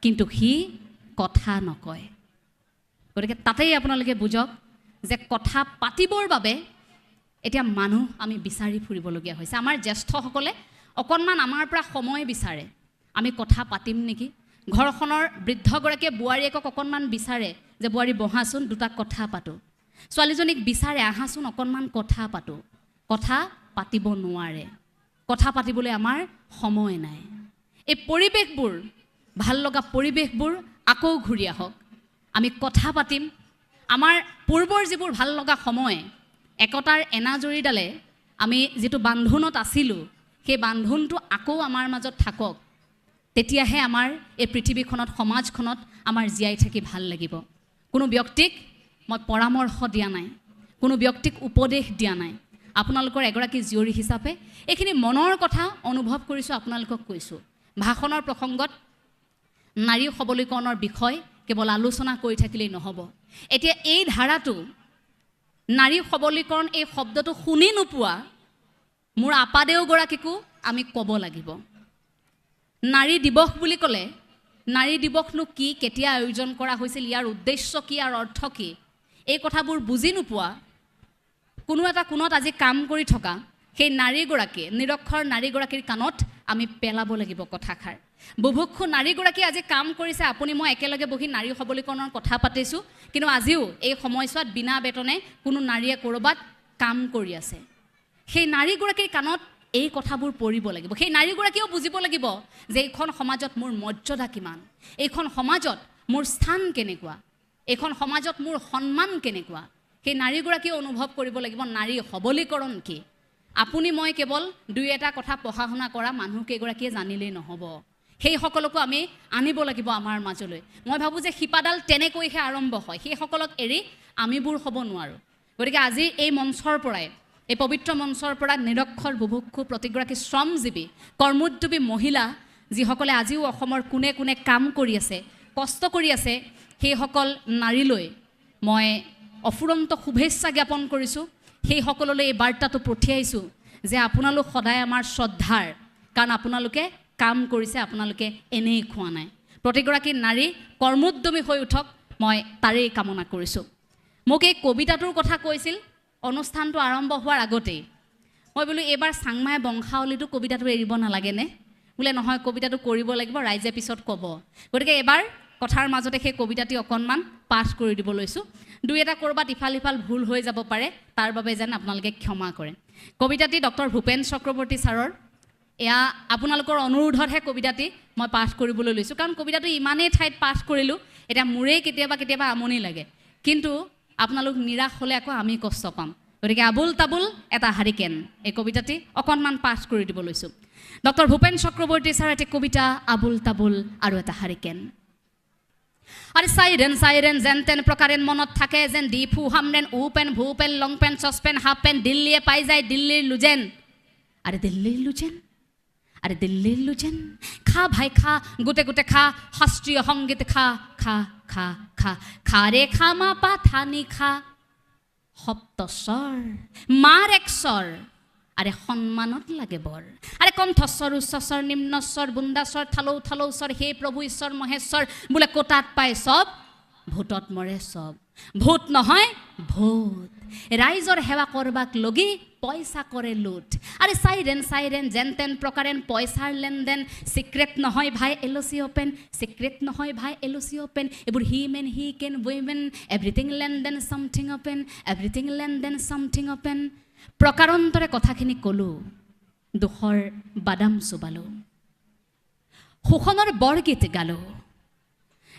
কিন্তু সি কথা নকয়। গতিকে তাতেই আপোনালোকে বুজক যে কথা পাতিবৰ বাবে এতিয়া মানুহ আমি বিচাৰি ফুৰিবলগীয়া হৈছে। আমাৰ জ্যেষ্ঠসকলে অকণমান আমাৰ পৰা সময় বিচাৰে, আমি কথা পাতিম নেকি। ঘৰখনৰ বৃদ্ধগৰাকীয়ে বোৱাৰীয়েকক অকণমান বিচাৰে যে বোৱাৰী বহাচোন, দুটা কথা পাতোঁ। ছোৱালীজনীক বিচাৰে, আহাচোন অকণমান কথা পাতোঁ। কথা পাতিব নোৱাৰে, কথা পাতিবলৈ আমাৰ সময় নাই। এই পৰিৱেশবোৰ, ভাল লগা পৰিৱেশবোৰ আকৌ ঘূৰি আহক, আমি কথা পাতিম। আমাৰ পূৰ্বৰ যিবোৰ ভাল লগা সময়, একতাৰ এনাজৰীডালে আমি যিটো বান্ধোনত আছিলোঁ, সেই বান্ধোনটো আকৌ আমাৰ মাজত থাকক। তেতিয়াহে আমাৰ এই পৃথিৱীখনত, সমাজখনত আমাৰ জীয়াই থাকি ভাল লাগিব। কোনো ব্যক্তিক মই পৰামৰ্শ দিয়া নাই, কোনো ব্যক্তিক উপদেশ দিয়া নাই। আপোনালোকৰ এগৰাকী জীয়ৰী হিচাপে এইখিনি মনৰ কথা অনুভৱ কৰিছোঁ, আপোনালোকক কৈছোঁ। ভাষণৰ প্ৰসংগত নাৰী সবলীকৰণৰ বিষয় কেৱল আলোচনা কৰি থাকিলেই নহ'ব। এতিয়া এই ধাৰাটো, নাৰী সবলীকৰণ এই শব্দটো শুনি নোপোৱা মোৰ আপাদেউগৰাকীকো আমি ক'ব লাগিব। নাৰী দিৱস বুলি ক'লে, নাৰী দিৱসনো কি, কেতিয়া আয়োজন কৰা হৈছিল, ইয়াৰ উদ্দেশ্য কি, ইয়াৰ অৰ্থ কি, এই কথাবোৰ বুজি নোপোৱা, কোনো এটা কোণত আজি কাম কৰি থকা সেই নাৰীগৰাকী নিৰক্ষৰ নাৰীগৰাকীৰ কাণত আমি পেলাব লাগিব কথাষাৰ বুভুক্ষু নাৰীগৰাকী আজি কাম কৰিছে আপুনি মই একেলগে বহি নাৰী সবলীকৰণৰ কথা পাতিছোঁ কিন্তু আজিও এই সময়ছোৱাত বিনা বেতনে কোনো নাৰীয়ে ক'ৰবাত কাম কৰি আছে সেই নাৰীগৰাকীৰ কাণত এই কথাবোৰ পৰিব লাগিব সেই নাৰীগৰাকীও বুজিব লাগিব যে এইখন সমাজত মোৰ মৰ্যাদা কিমান এইখন সমাজত মোৰ স্থান কেনেকুৱা এইখন সমাজত মোৰ সন্মান কেনেকুৱা সেই নাৰীগৰাকীও অনুভৱ কৰিব লাগিব নাৰী সবলীকৰণ কি আপুনি মই কেৱল দুই এটা কথা পঢ়া শুনা কৰা মানুহ কেইগৰাকীয়ে জানিলেই নহ'ব সেই সকলকো আমি আনিব লাগিব আমাৰ মাজলৈ মই ভাবোঁ যে শিপাডাল তেনেকৈহে আৰম্ভ হয় সেই সকলক এৰি আমিবোৰ হ'ব নোৱাৰোঁ গতিকে আজি এই মঞ্চৰ পৰাই এই পবিত্ৰ মঞ্চৰ পৰা নিৰক্ষৰ বুভুক্ষু প্ৰতিগৰাকী শ্ৰমজীৱী কৰ্মোদ্যোগী মহিলা যিসকলে আজিও অসমৰ কোনে কোনে কাম কৰি আছে কষ্ট কৰি আছে সেইসকল নাৰীলৈ মই অফুৰন্ত শুভেচ্ছা জ্ঞাপন কৰিছোঁ সেই সকললৈ এই বাৰ্তাটো পঠিয়াইছোঁ যে আপোনালোক সদায় আমাৰ শ্ৰদ্ধাৰ কাৰণ আপোনালোকে কাম কৰিছে আপোনালোকে এনেই খোৱা নাই প্ৰতিগৰাকী নাৰী কৰ্মোদ্যমী হৈ উঠক মই তাৰেই কামনা কৰিছোঁ মোক এই কবিতাটোৰ কথা কৈছিল অনুষ্ঠানটো আৰম্ভ হোৱাৰ আগতেই মই বোলো এইবাৰ চাংমাই বংশাৱলীটো কবিতাটো এৰিব নালাগেনে বোলে নহয় কবিতাটো কৰিব লাগিব ৰাইজে পিছত ক'ব গতিকে এবাৰ কথাৰ মাজতে সেই কবিতাটি অকণমান পাঠ কৰি দিব লৈছোঁ দুই এটা ক'ৰবাত ইফাল সিফাল ভুল হৈ যাব পাৰে তাৰ বাবে যেন আপোনালোকে ক্ষমা কৰে কবিতাটি ডক্টৰ ভূপেন চক্ৰৱৰ্তী ছাৰৰ এয়া আপোনালোকৰ অনুৰোধতহে কবিতাটি মই পাঠ কৰিবলৈ লৈছোঁ কাৰণ কবিতাটো ইমানেই ঠাইত পাঠ কৰিলোঁ এতিয়া মোৰেই কেতিয়াবা আমনি লাগে কিন্তু আপোনালোক নিৰাশ হ'লে আকৌ আমি কষ্ট পাম গতিকে আবুল তাবুল এটা হাৰিকেন এই কবিতাটি অকণমান পাঠ কৰি দিব লৈছোঁ ডক্টৰ ভূপেন চক্ৰৱৰ্তী ছাৰৰ এটি কবিতা আবুল তাবুল আৰু এটা হাৰিকেন আরে সাইরেন সাইরেন যেন তেন প্রকারেন মনত থাকে যেন ডিফু হামরেন উ পেন ভু পেন লং পেন সস পেন হাফ পেন দিল্লিয়ে পাই যায় দিল্লির লুজেন আরে দিল্লির লুজেন আরে দিল্লির লুজেন খা ভাই খা গুটে গুটে খা শাস্ত্রীয় সংগীত খা খা খা খা খা রে খা মা পা থানি খা সপ্তস্বৰ মাৰ এক স্বৰ আৰে সন্মানত লাগে বৰ আৰে কণ্ঠস্বৰ উচ্চস্বৰ নিম্নস্বৰ বুন্দাস্বৰ থালৌ থালৌ স্বৰ হে প্ৰভু ঈশ্বৰ মহেশ্বৰ বোলে কোটাত পায় সব ভূতত মৰে সব ভূত নহয় ভূত ৰাইজৰ সেৱা কৰবাক লগি পইচা কৰে লুট আৰে সাইৰেন সাইৰেন যেন তেন প্ৰকাৰেন পইচাৰ লেনদেন সিক্ৰেট নহয় ভাই এলচি অপেন সিক্ৰেট নহয় ভাই এলচি অপেন এইবোৰ হি মেন হি কেন উইমেন এভৰিথিং লেনদেন সামথিং অপেন এভৰিথিং লেনদেন সামথিং অপেন প্ৰকাৰান্তৰে কথাখিনি ক'লোঁ দুখৰ বাদাম চুবালোঁ শোষণৰ বৰগীত গালোঁ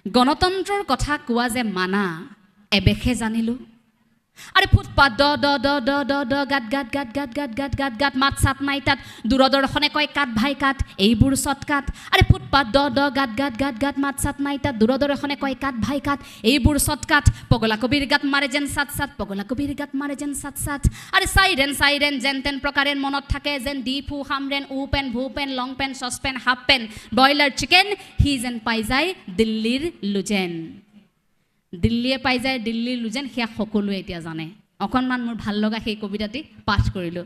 গণতন্ত্ৰৰ কথা কোৱা যে মানা এবেশে জানিলোঁ আরে ফুটপাত দ দ দ দ দ দ গাত গাত গাত গাত গাত গাত গাত গাত মাত চাত নাই তাত দূৰদৰ্শনে কয় কাট ভাই কাট এইবোৰ চটকাট আরে ফুটপাত দ দ গাত গাত গাত গাত মাত চাত নাই তাত দূৰদৰ্শনে কয় কাট ভাই কাট এইবোৰ চটকাট পগলা কবিৰ গাত মাৰে যেন সাত সাত পগলা কবিৰ গাত মাৰে যেন সাত সাত আৰে সাইৰেন সাইৰেন যেন তেন প্ৰকাৰেন মনত থাকে যেন ডি ফু হামৰেন উ পেন ভু পেন লং পেন সস পেন হাফ পেন ব্ৰইলাৰ চিকেন হি যেন পাই যায় দিল্লীৰ লুজেন দিল্লীয়ে পাই যায় দিল্লীৰ লুজেন সেয়া সকলোৱে এতিয়া জানে অকণমান মোৰ ভাল লগা সেই কবিতাটি পাঠ কৰিলোঁ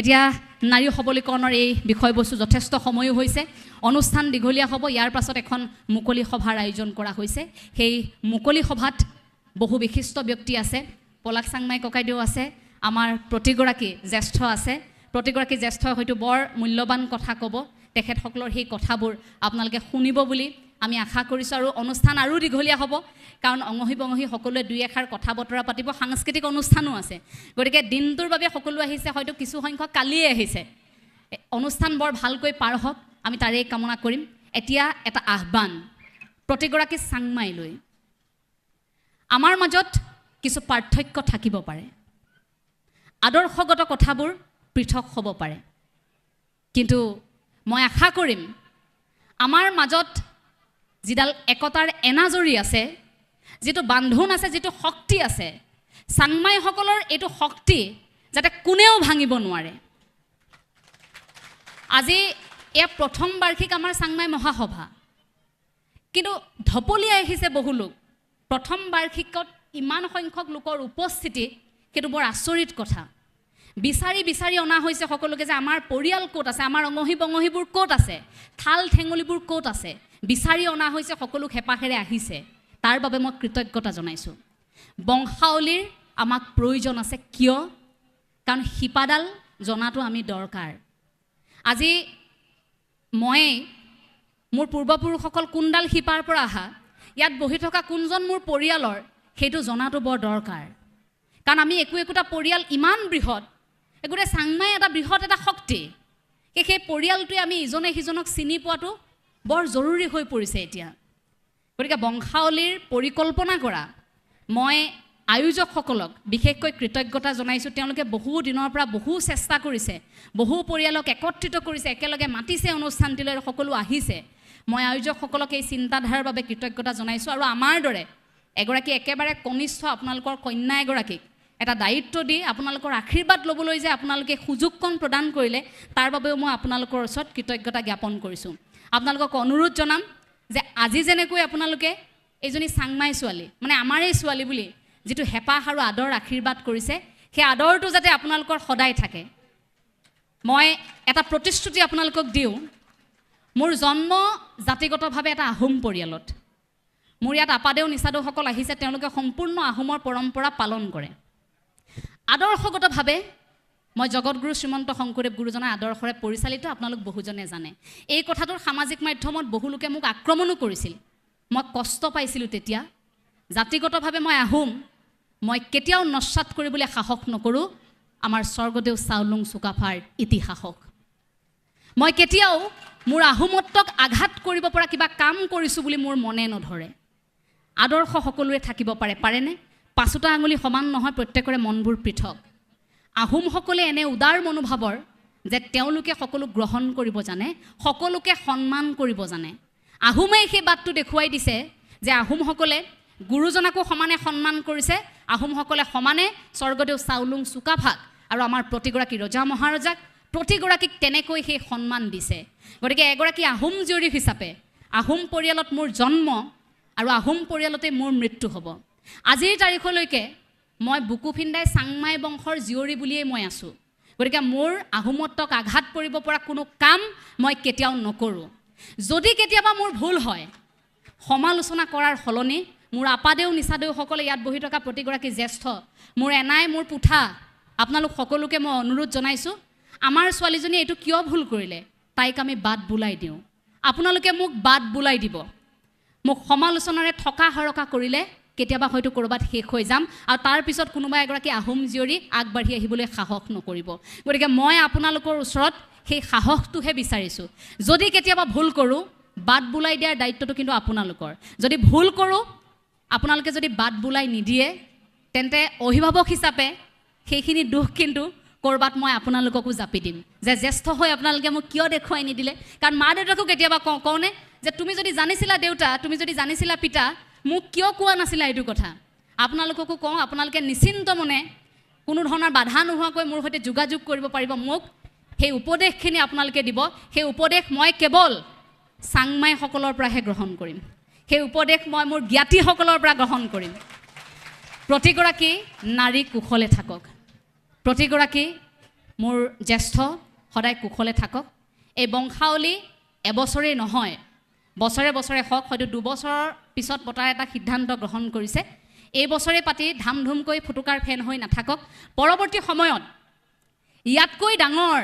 এতিয়া নাৰী সবলীকৰণৰ এই বিষয়বস্তু যথেষ্ট সময়ো হৈছে অনুষ্ঠান দীঘলীয়া হ'ব ইয়াৰ পাছত এখন মুকলি সভাৰ আয়োজন কৰা হৈছে সেই মুকলি সভাত বহু বিশিষ্ট ব্যক্তি আছে পলাশ চাংমাই ককাইদেউ আছে আমাৰ প্ৰতিগৰাকী জ্যেষ্ঠ আছে প্ৰতিগৰাকী জ্যেষ্ঠই হয়তো বৰ মূল্যৱান কথা ক'ব তেখেতসকলৰ সেই কথাবোৰ আপোনালোকে শুনিব বুলি আমি আশা কৰিছোঁ আৰু অনুষ্ঠান আৰু দীঘলীয়া হ'ব কাৰণ অঙহী বঙহী সকলোৱে দুই এষাৰ কথা বতৰা পাতিব সাংস্কৃতিক অনুষ্ঠানো আছে গতিকে দিনটোৰ বাবে সকলো আহিছে হয়তো কিছু সংখ্যক কালিয়ে আহিছে অনুষ্ঠান বৰ ভালকৈ পাৰ হওক আমি তাৰেই কামনা কৰিম এতিয়া এটা আহ্বান প্ৰতিগৰাকী চাংমাইলৈ আমাৰ মাজত কিছু পাৰ্থক্য থাকিব পাৰে আদৰ্শগত কথাবোৰ পৃথক হ'ব পাৰে কিন্তু মই আশা কৰিম আমাৰ মাজত যিডাল একতাৰ এনাজৰি আছে যেটো বান্ধোন আছে যেটো শক্তি আছে চাংমাইসকলৰ এইটো শক্তি যাতে কোনেও ভাঙিব নোৱাৰে আজি এয়া প্ৰথম বাৰ্ষিক আমাৰ চাংমাই মহাসভা কিন্তু ধপলিয়াই আহিছে বহু লোক প্ৰথম বাৰ্ষিকত ইমান সংখ্যক লোকৰ উপস্থিতি সেইটো বৰ আচৰিত কথা বিচাৰি বিচাৰি অনা হৈছে সকলোকে যে আমাৰ পৰিয়াল ক'ত আছে আমাৰ অঙহী বঙহীবোৰ ক'ত আছে থাল ঠেঙুলিবোৰ ক'ত আছে বিচাৰি অনা হৈছে সকলো হেপাহেৰে আহিছে তাৰ বাবে মই কৃতজ্ঞতা জনাইছোঁ বংশাৱলীৰ আমাক প্ৰয়োজন আছে কিয় কাৰণ শিপাডাল জনাটো আমি দৰকাৰ আজি মই মোৰ পূৰ্বপুৰুষসকল কোনডাল শিপাৰ পৰা আহা ইয়াত বহি থকা কোনজন মোৰ পৰিয়ালৰ সেইটো জনাটো বৰ দৰকাৰ কাৰণ আমি একোটা পৰিয়াল ইমান বৃহৎ এগুৰে চাংমাই এটা বৃহৎ এটা শক্তি সেই পৰিয়ালটোৱে আমি ইজনে সিজনক চিনি পোৱাটো বৰ জৰুৰী হৈ পৰিছে এতিয়া গতিকে বংশাৱলীৰ পৰিকল্পনা কৰা মই আয়োজকসকলক বিশেষকৈ কৃতজ্ঞতা জনাইছোঁ তেওঁলোকে বহু দিনৰ পৰা বহু চেষ্টা কৰিছে বহু পৰিয়ালক একত্ৰিত কৰিছে একেলগে মাতিছে অনুষ্ঠানটিলৈ সকলো আহিছে মই আয়োজকসকলক এই চিন্তাধাৰাৰ বাবে কৃতজ্ঞতা জনাইছোঁ আৰু আমাৰ দৰে এগৰাকী একেবাৰে কনিষ্ঠ আপোনালোকৰ কন্যা এগৰাকীক এটা দায়িত্ব দি আপোনালোকৰ আশীৰ্বাদ ল'বলৈ যে আপোনালোকে সুযোগকণ প্ৰদান কৰিলে তাৰ বাবেও মই আপোনালোকৰ ওচৰত কৃতজ্ঞতা জ্ঞাপন কৰিছোঁ আপোনালোকক অনুৰোধ জনাম যে আজি যেনেকৈ আপোনালোকে এইজনী চাংমাই ছোৱালী মানে আমাৰেই ছোৱালী বুলি যিটো হেঁপাহ আৰু আদৰ আশীৰ্বাদ কৰিছে সেই আদৰটো যাতে আপোনালোকৰ সদায় থাকে মই এটা প্ৰতিশ্ৰুতি আপোনালোকক দিওঁ মোৰ জন্ম জাতিগতভাৱে এটা আহোম পৰিয়ালত মোৰ ইয়াত আপাদেউ নিচাদেউসকল আহিছে তেওঁলোকে সম্পূৰ্ণ আহোমৰ পৰম্পৰা পালন কৰে আদৰ্শগতভাৱে মই জগতগুৰু শ্ৰীমন্ত শংকৰদেৱ গুৰুজনাৰ আদৰ্শৰে পৰিচালিত আপোনালোক বহুজনে জানে এই কথাটোৰ সামাজিক মাধ্যমত বহু লোকে মোক আক্ৰমণো কৰিছিল মই কষ্ট পাইছিলোঁ তেতিয়া জাতিগতভাৱে মই আহোম মই কেতিয়াও নস্বাত কৰিবলৈ সাহস নকৰোঁ আমাৰ স্বৰ্গদেউ চাওলুং চুকাফাৰ ইতিহাসক মই কেতিয়াও মোৰ আহোমত্বক আঘাত কৰিব পৰা কিবা কাম কৰিছোঁ বুলি মোৰ মনে নধৰে আদৰ্শ সকলোৰে থাকিব পাৰেনে পাঁচোটা আঙুলি সমান নহয় প্ৰত্যেকৰে মনবোৰ পৃথক আহোমসকলে এনে উদাৰ মনোভাৱৰ যে তেওঁলোকে সকলো গ্ৰহণ কৰিব জানে সকলোকে সন্মান কৰিব জানে আহোমে সেই বাটটো দেখুৱাই দিছে যে আহোমসকলে গুৰুজনাকো সমানে সন্মান কৰিছে আহোমসকলে সমানে স্বৰ্গদেউ চাওলুং চুকাফাক আৰু আমাৰ প্ৰতিগৰাকী ৰজা মহাৰজাক প্ৰতিগৰাকীক তেনেকৈ সেই সন্মান দিছে গতিকে এগৰাকী আহোম জীয়ৰী হিচাপে আহোম পৰিয়ালত মোৰ জন্ম আৰু আহোম পৰিয়ালতে মোৰ মৃত্যু হ'ব আজিৰ তাৰিখলৈকে মই বুকু ফিন্দাই চাংমাই বংশৰ জীয়ৰী বুলিয়েই মই আছোঁ গতিকে মোৰ আহোমত্বক আঘাত কৰিব পৰা কোনো কাম মই কেতিয়াও নকৰোঁ যদি কেতিয়াবা মোৰ ভুল হয় সমালোচনা কৰাৰ সলনি মোৰ আপাদেউ নিচাদেউসকলে ইয়াত বহি থকা প্ৰতিগৰাকী জ্যেষ্ঠ মোৰ এনাই মোৰ পুথা আপোনালোক সকলোকে মই অনুৰোধ জনাইছোঁ আমাৰ ছোৱালীজনী এইটো কিয় ভুল কৰিলে তাইক আমি বাট বুলাই দিওঁ আপোনালোকে মোক বাট বুলাই দিব মোক সমালোচনাৰে থকা হৰকা কৰিলে কেতিয়াবা হয়তো ক'ৰবাত শেষ হৈ যাম আৰু তাৰ পিছত কোনোবা এগৰাকী আহোম জীয়ৰী আগবাঢ়ি আহিবলৈ সাহস নকৰিব গতিকে মই আপোনালোকৰ ওচৰত সেই সাহসটোহে বিচাৰিছোঁ যদি কেতিয়াবা ভুল কৰোঁ বাট বুলাই দিয়াৰ দায়িত্বটো কিন্তু আপোনালোকৰ যদি ভুল কৰোঁ আপোনালোকে যদি বাট বুলাই নিদিয়ে তেন্তে অভিভাৱক হিচাপে সেইখিনি দুখ কিন্তু ক'ৰবাত মই আপোনালোককো জাপি দিম যে জ্যেষ্ঠ হৈ আপোনালোকে মোক কিয় দেখুৱাই নিদিলে কাৰণ মা দেউতাকো কেতিয়াবা কওঁনে যে তুমি যদি জানিছিলা দেউতা তুমি যদি জানিছিলা পিতা মোক কিয় কোৱা নাছিলা এইটো কথা আপোনালোককো কওঁ আপোনালোকে নিশ্চিন্ত মনে কোনো ধৰণৰ বাধা নোহোৱাকৈ মোৰ সৈতে যোগাযোগ কৰিব পাৰিব মোক সেই উপদেশখিনি আপোনালোকে দিব সেই উপদেশ মই কেৱল চাংমাইসকলৰ পৰাহে গ্ৰহণ কৰিম সেই উপদেশ মই মোৰ জ্ঞাতিসকলৰ পৰা গ্ৰহণ কৰিম প্ৰতিগৰাকী নাৰী কুশলে থাকক প্ৰতিগৰাকী মোৰ জ্যেষ্ঠ সদায় কুশলে থাকক এই বংশাৱলী এবছৰেই নহয় বছৰে বছৰে হওক হয়তো দুবছৰৰ পিছত পতাৰ এটা সিদ্ধান্ত গ্ৰহণ কৰিছে এই বছৰে পাতি ধামধুমকৈ ফুটুকাৰ ফেন হৈ নাথাকক পৰৱৰ্তী সময়ত ইয়াতকৈ ডাঙৰ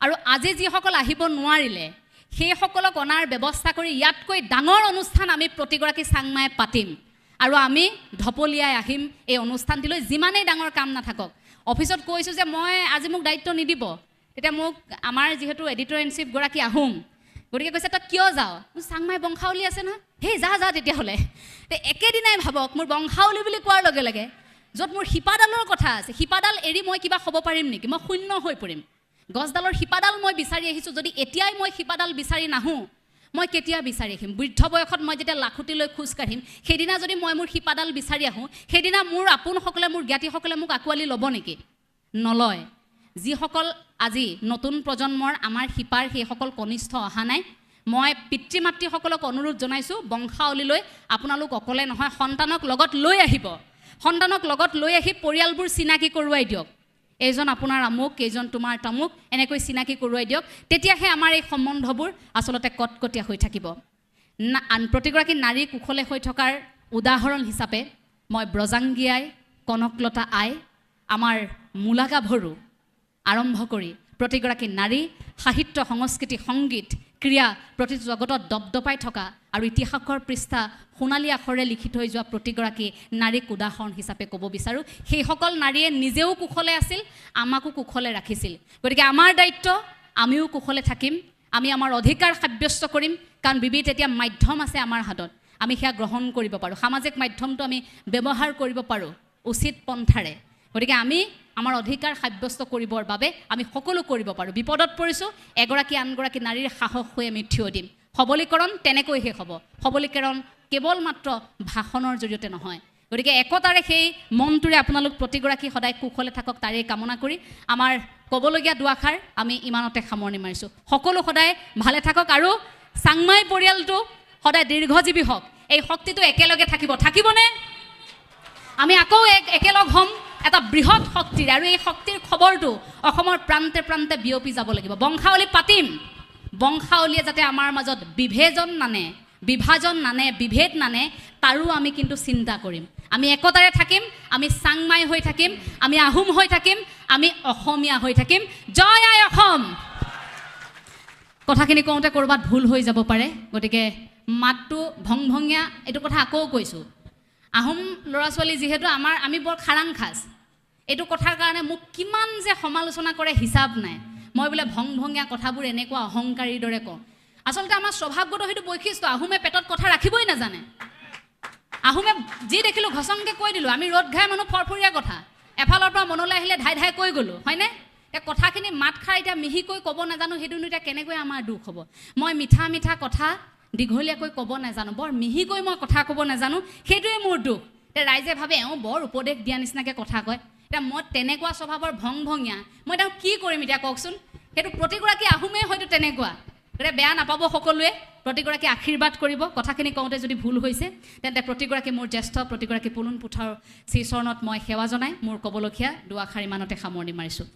আৰু আজি যিসকল আহিব নোৱাৰিলে সেইসকলক অনাৰ ব্যৱস্থা কৰি ইয়াতকৈ ডাঙৰ অনুষ্ঠান আমি প্ৰতিগৰাকী চাংমাই পাতিম আৰু আমি ঢপলিয়াই আহিম এই অনুষ্ঠানটিলৈ যিমানেই ডাঙৰ কাম নাথাকক অফিচত কৈছোঁ যে মই আজি মোক দায়িত্ব নিদিব তেতিয়া মোক আমাৰ যিহেতু এডিটৰ ইন চিফ গৰাকী আহোম গতিকে কৈছে তই কিয় যাওঁ মোৰ চাংমাই বংশাৱলী আছে নহয় হেই যা তেতিয়াহ'লে একেদিনাই ভাবক মোৰ বংশাৱলী বুলি কোৱাৰ লগে লগে য'ত মোৰ শিপাডালৰ কথা আছে শিপাডাল এৰি মই কিবা হ'ব পাৰিম নেকি মই শূন্য হৈ পৰিম গছডালৰ শিপাডাল মই বিচাৰি আহিছোঁ যদি এতিয়াই মই শিপাডাল বিচাৰি নাহোঁ মই কেতিয়া বিচাৰি আহিম বৃদ্ধ বয়সত মই যেতিয়া লাখুটিলৈ খোজ কাঢ়িম সেইদিনা যদি মই মোৰ শিপাডাল বিচাৰি আহোঁ সেইদিনা মোৰ আপোনসকলে মোৰ জ্ঞাতিসকলে মোক আঁকোৱালি ল'ব নেকি নলয় যিসকল আজি নতুন প্ৰজন্মৰ আমাৰ শিপাৰ সেইসকল কনিষ্ঠ অহা নাই মই পিতৃ মাতৃসকলক অনুৰোধ জনাইছোঁ বংশাৱলীলৈ আপোনালোক অকলে নহয় সন্তানক লগত লৈ আহিব সন্তানক লগত লৈ আহি পৰিয়ালবোৰ চিনাকি কৰোৱাই দিয়ক এইজন আপোনাৰ আমুক এইজন তোমাৰ তামুক এনেকৈ চিনাকি কৰোৱাই দিয়ক তেতিয়াহে আমাৰ এই সম্বন্ধবোৰ আচলতে কটকটীয়া হৈ থাকিব প্ৰতিগৰাকী নাৰী কুশলে হৈ থকাৰ উদাহৰণ হিচাপে মই ব্ৰজাংগী আই কনকলতা আই আমাৰ মূলাগাভৰু আৰম্ভ কৰি প্ৰতিগৰাকী নাৰী সাহিত্য সংস্কৃতি সংগীত ক্ৰীড়া প্ৰতি জগতত দপদপাই থকা আৰু ইতিহাসৰ পৃষ্ঠা সোণালী আখৰে লিখি থৈ যোৱা প্ৰতিগৰাকী নাৰীক উদাহৰণ হিচাপে ক'ব বিচাৰোঁ সেইসকল নাৰীয়ে নিজেও কুশলে আছিল আমাকো কুশলে ৰাখিছিল গতিকে আমাৰ দায়িত্ব আমিও কুশলে থাকিম আমি আমাৰ অধিকাৰ সাব্যস্ত কৰিম কাৰণ বিবিধ এতিয়া মাধ্যম আছে আমাৰ হাতত আমি সেয়া গ্ৰহণ কৰিব পাৰোঁ সামাজিক মাধ্যমটো আমি ব্যৱহাৰ কৰিব পাৰোঁ উচিত পন্থাৰে গতিকে আমি আমাৰ অধিকাৰ সাব্যস্ত কৰিবৰ বাবে আমি সকলো কৰিব পাৰোঁ বিপদত পৰিছোঁ এগৰাকী আনগৰাকী নাৰীৰ সাহস হৈ আমি থিয় দিম সবলীকৰণ তেনেকৈ শেষ হ'ব সবলীকৰণ কেৱল মাত্ৰ ভাষণৰ জৰিয়তে নহয় গতিকে একতাৰে সেই মনটোৰে আপোনালোক প্ৰতিগৰাকী সদায় কুশলে থাকক তাৰেই কামনা কৰি আমাৰ ক'বলগীয়া দুআষাৰ আমি ইমানতে সামৰণি মাৰিছোঁ সকলো সদায় ভালে থাকক আৰু চাংমাই পৰিয়ালটো সদায় দীৰ্ঘজীৱী হওক এই শক্তিটো একেলগে থাকিবনে আমি আকৌ একেলগ হ'ম এটা বৃহৎ শক্তিৰ আৰু এই শক্তিৰ খবৰটো অসমৰ প্ৰান্তে প্ৰান্তে বিয়পি যাব লাগিব বংশাৱলী পাতিম বংশাৱলীয়ে যাতে আমাৰ মাজত বিভাজন নানে বিভেদ নানে তাৰো আমি কিন্তু চিন্তা কৰিম আমি একতাৰে থাকিম আমি চাংমাই হৈ থাকিম আমি আহোম হৈ থাকিম আমি অসমীয়া হৈ থাকিম জয় আই অসম কথাখিনি কওঁতে ক'ৰবাত ভুল হৈ যাব পাৰে গতিকে মাতটো ভংভঙীয়া এইটো কথা আকৌ কৈছোঁ আহোম ল'ৰা ছোৱালী যিহেতু আমি বৰ খাৰাং খাজ এইটো কথাৰ কাৰণে মোক কিমান যে সমালোচনা কৰে হিচাপ নাই মই বোলে ভংভঙীয়া কথাবোৰ এনেকুৱা অহংকাৰীৰ দৰে কওঁ আচলতে আমাৰ স্বভাৱগত সেইটো বৈশিষ্ট্য আহোমে পেটত কথা ৰাখিবই নাজানে আহোমে যি দেখিলোঁ ঘচংকৈ কৈ দিলোঁ আমি ৰ'দ ঘাই মানুহ ফৰফৰীয়া কথা এফালৰ পৰা মনলৈ আহিলে ধাই কৈ গ'লোঁ হয়নে এতিয়া কথাখিনি মাত খাই এতিয়া মিহিকৈ ক'ব নাজানো সেইটোনো এতিয়া কেনেকৈ আমাৰ দুখ হ'ব মই মিঠা কথা দীঘলীয়াকৈ ক'ব নাজানো বৰ মিহিকৈ মই কথা ক'ব নাজানো সেইটোৱে মোৰ দুখ এতিয়া ৰাইজে ভাবে বৰ উপদেশ দিয়া নিচিনাকৈ কথা কয় এতিয়া মই তেনেকুৱা স্বভাৱৰ ভংভঙীয়া মই এতিয়া কি কৰিম এতিয়া কওকচোন সেইটো প্ৰতিগৰাকী আহোমেই হয়তো তেনেকুৱা গতিকে বেয়া নাপাব সকলোৱে প্ৰতিগৰাকী আশীৰ্বাদ কৰিব কথাখিনি কওঁতে যদি ভুল হৈছে তেন্তে প্ৰতিগৰাকী মোৰ জ্যেষ্ঠ প্ৰতিগৰাকী পুলুন পুথাৰ শ্ৰীচৰণত মই সেৱা জনাই মোৰ ক'বলগীয়া দুআষাৰ ইমানতে সামৰণি মাৰিছোঁ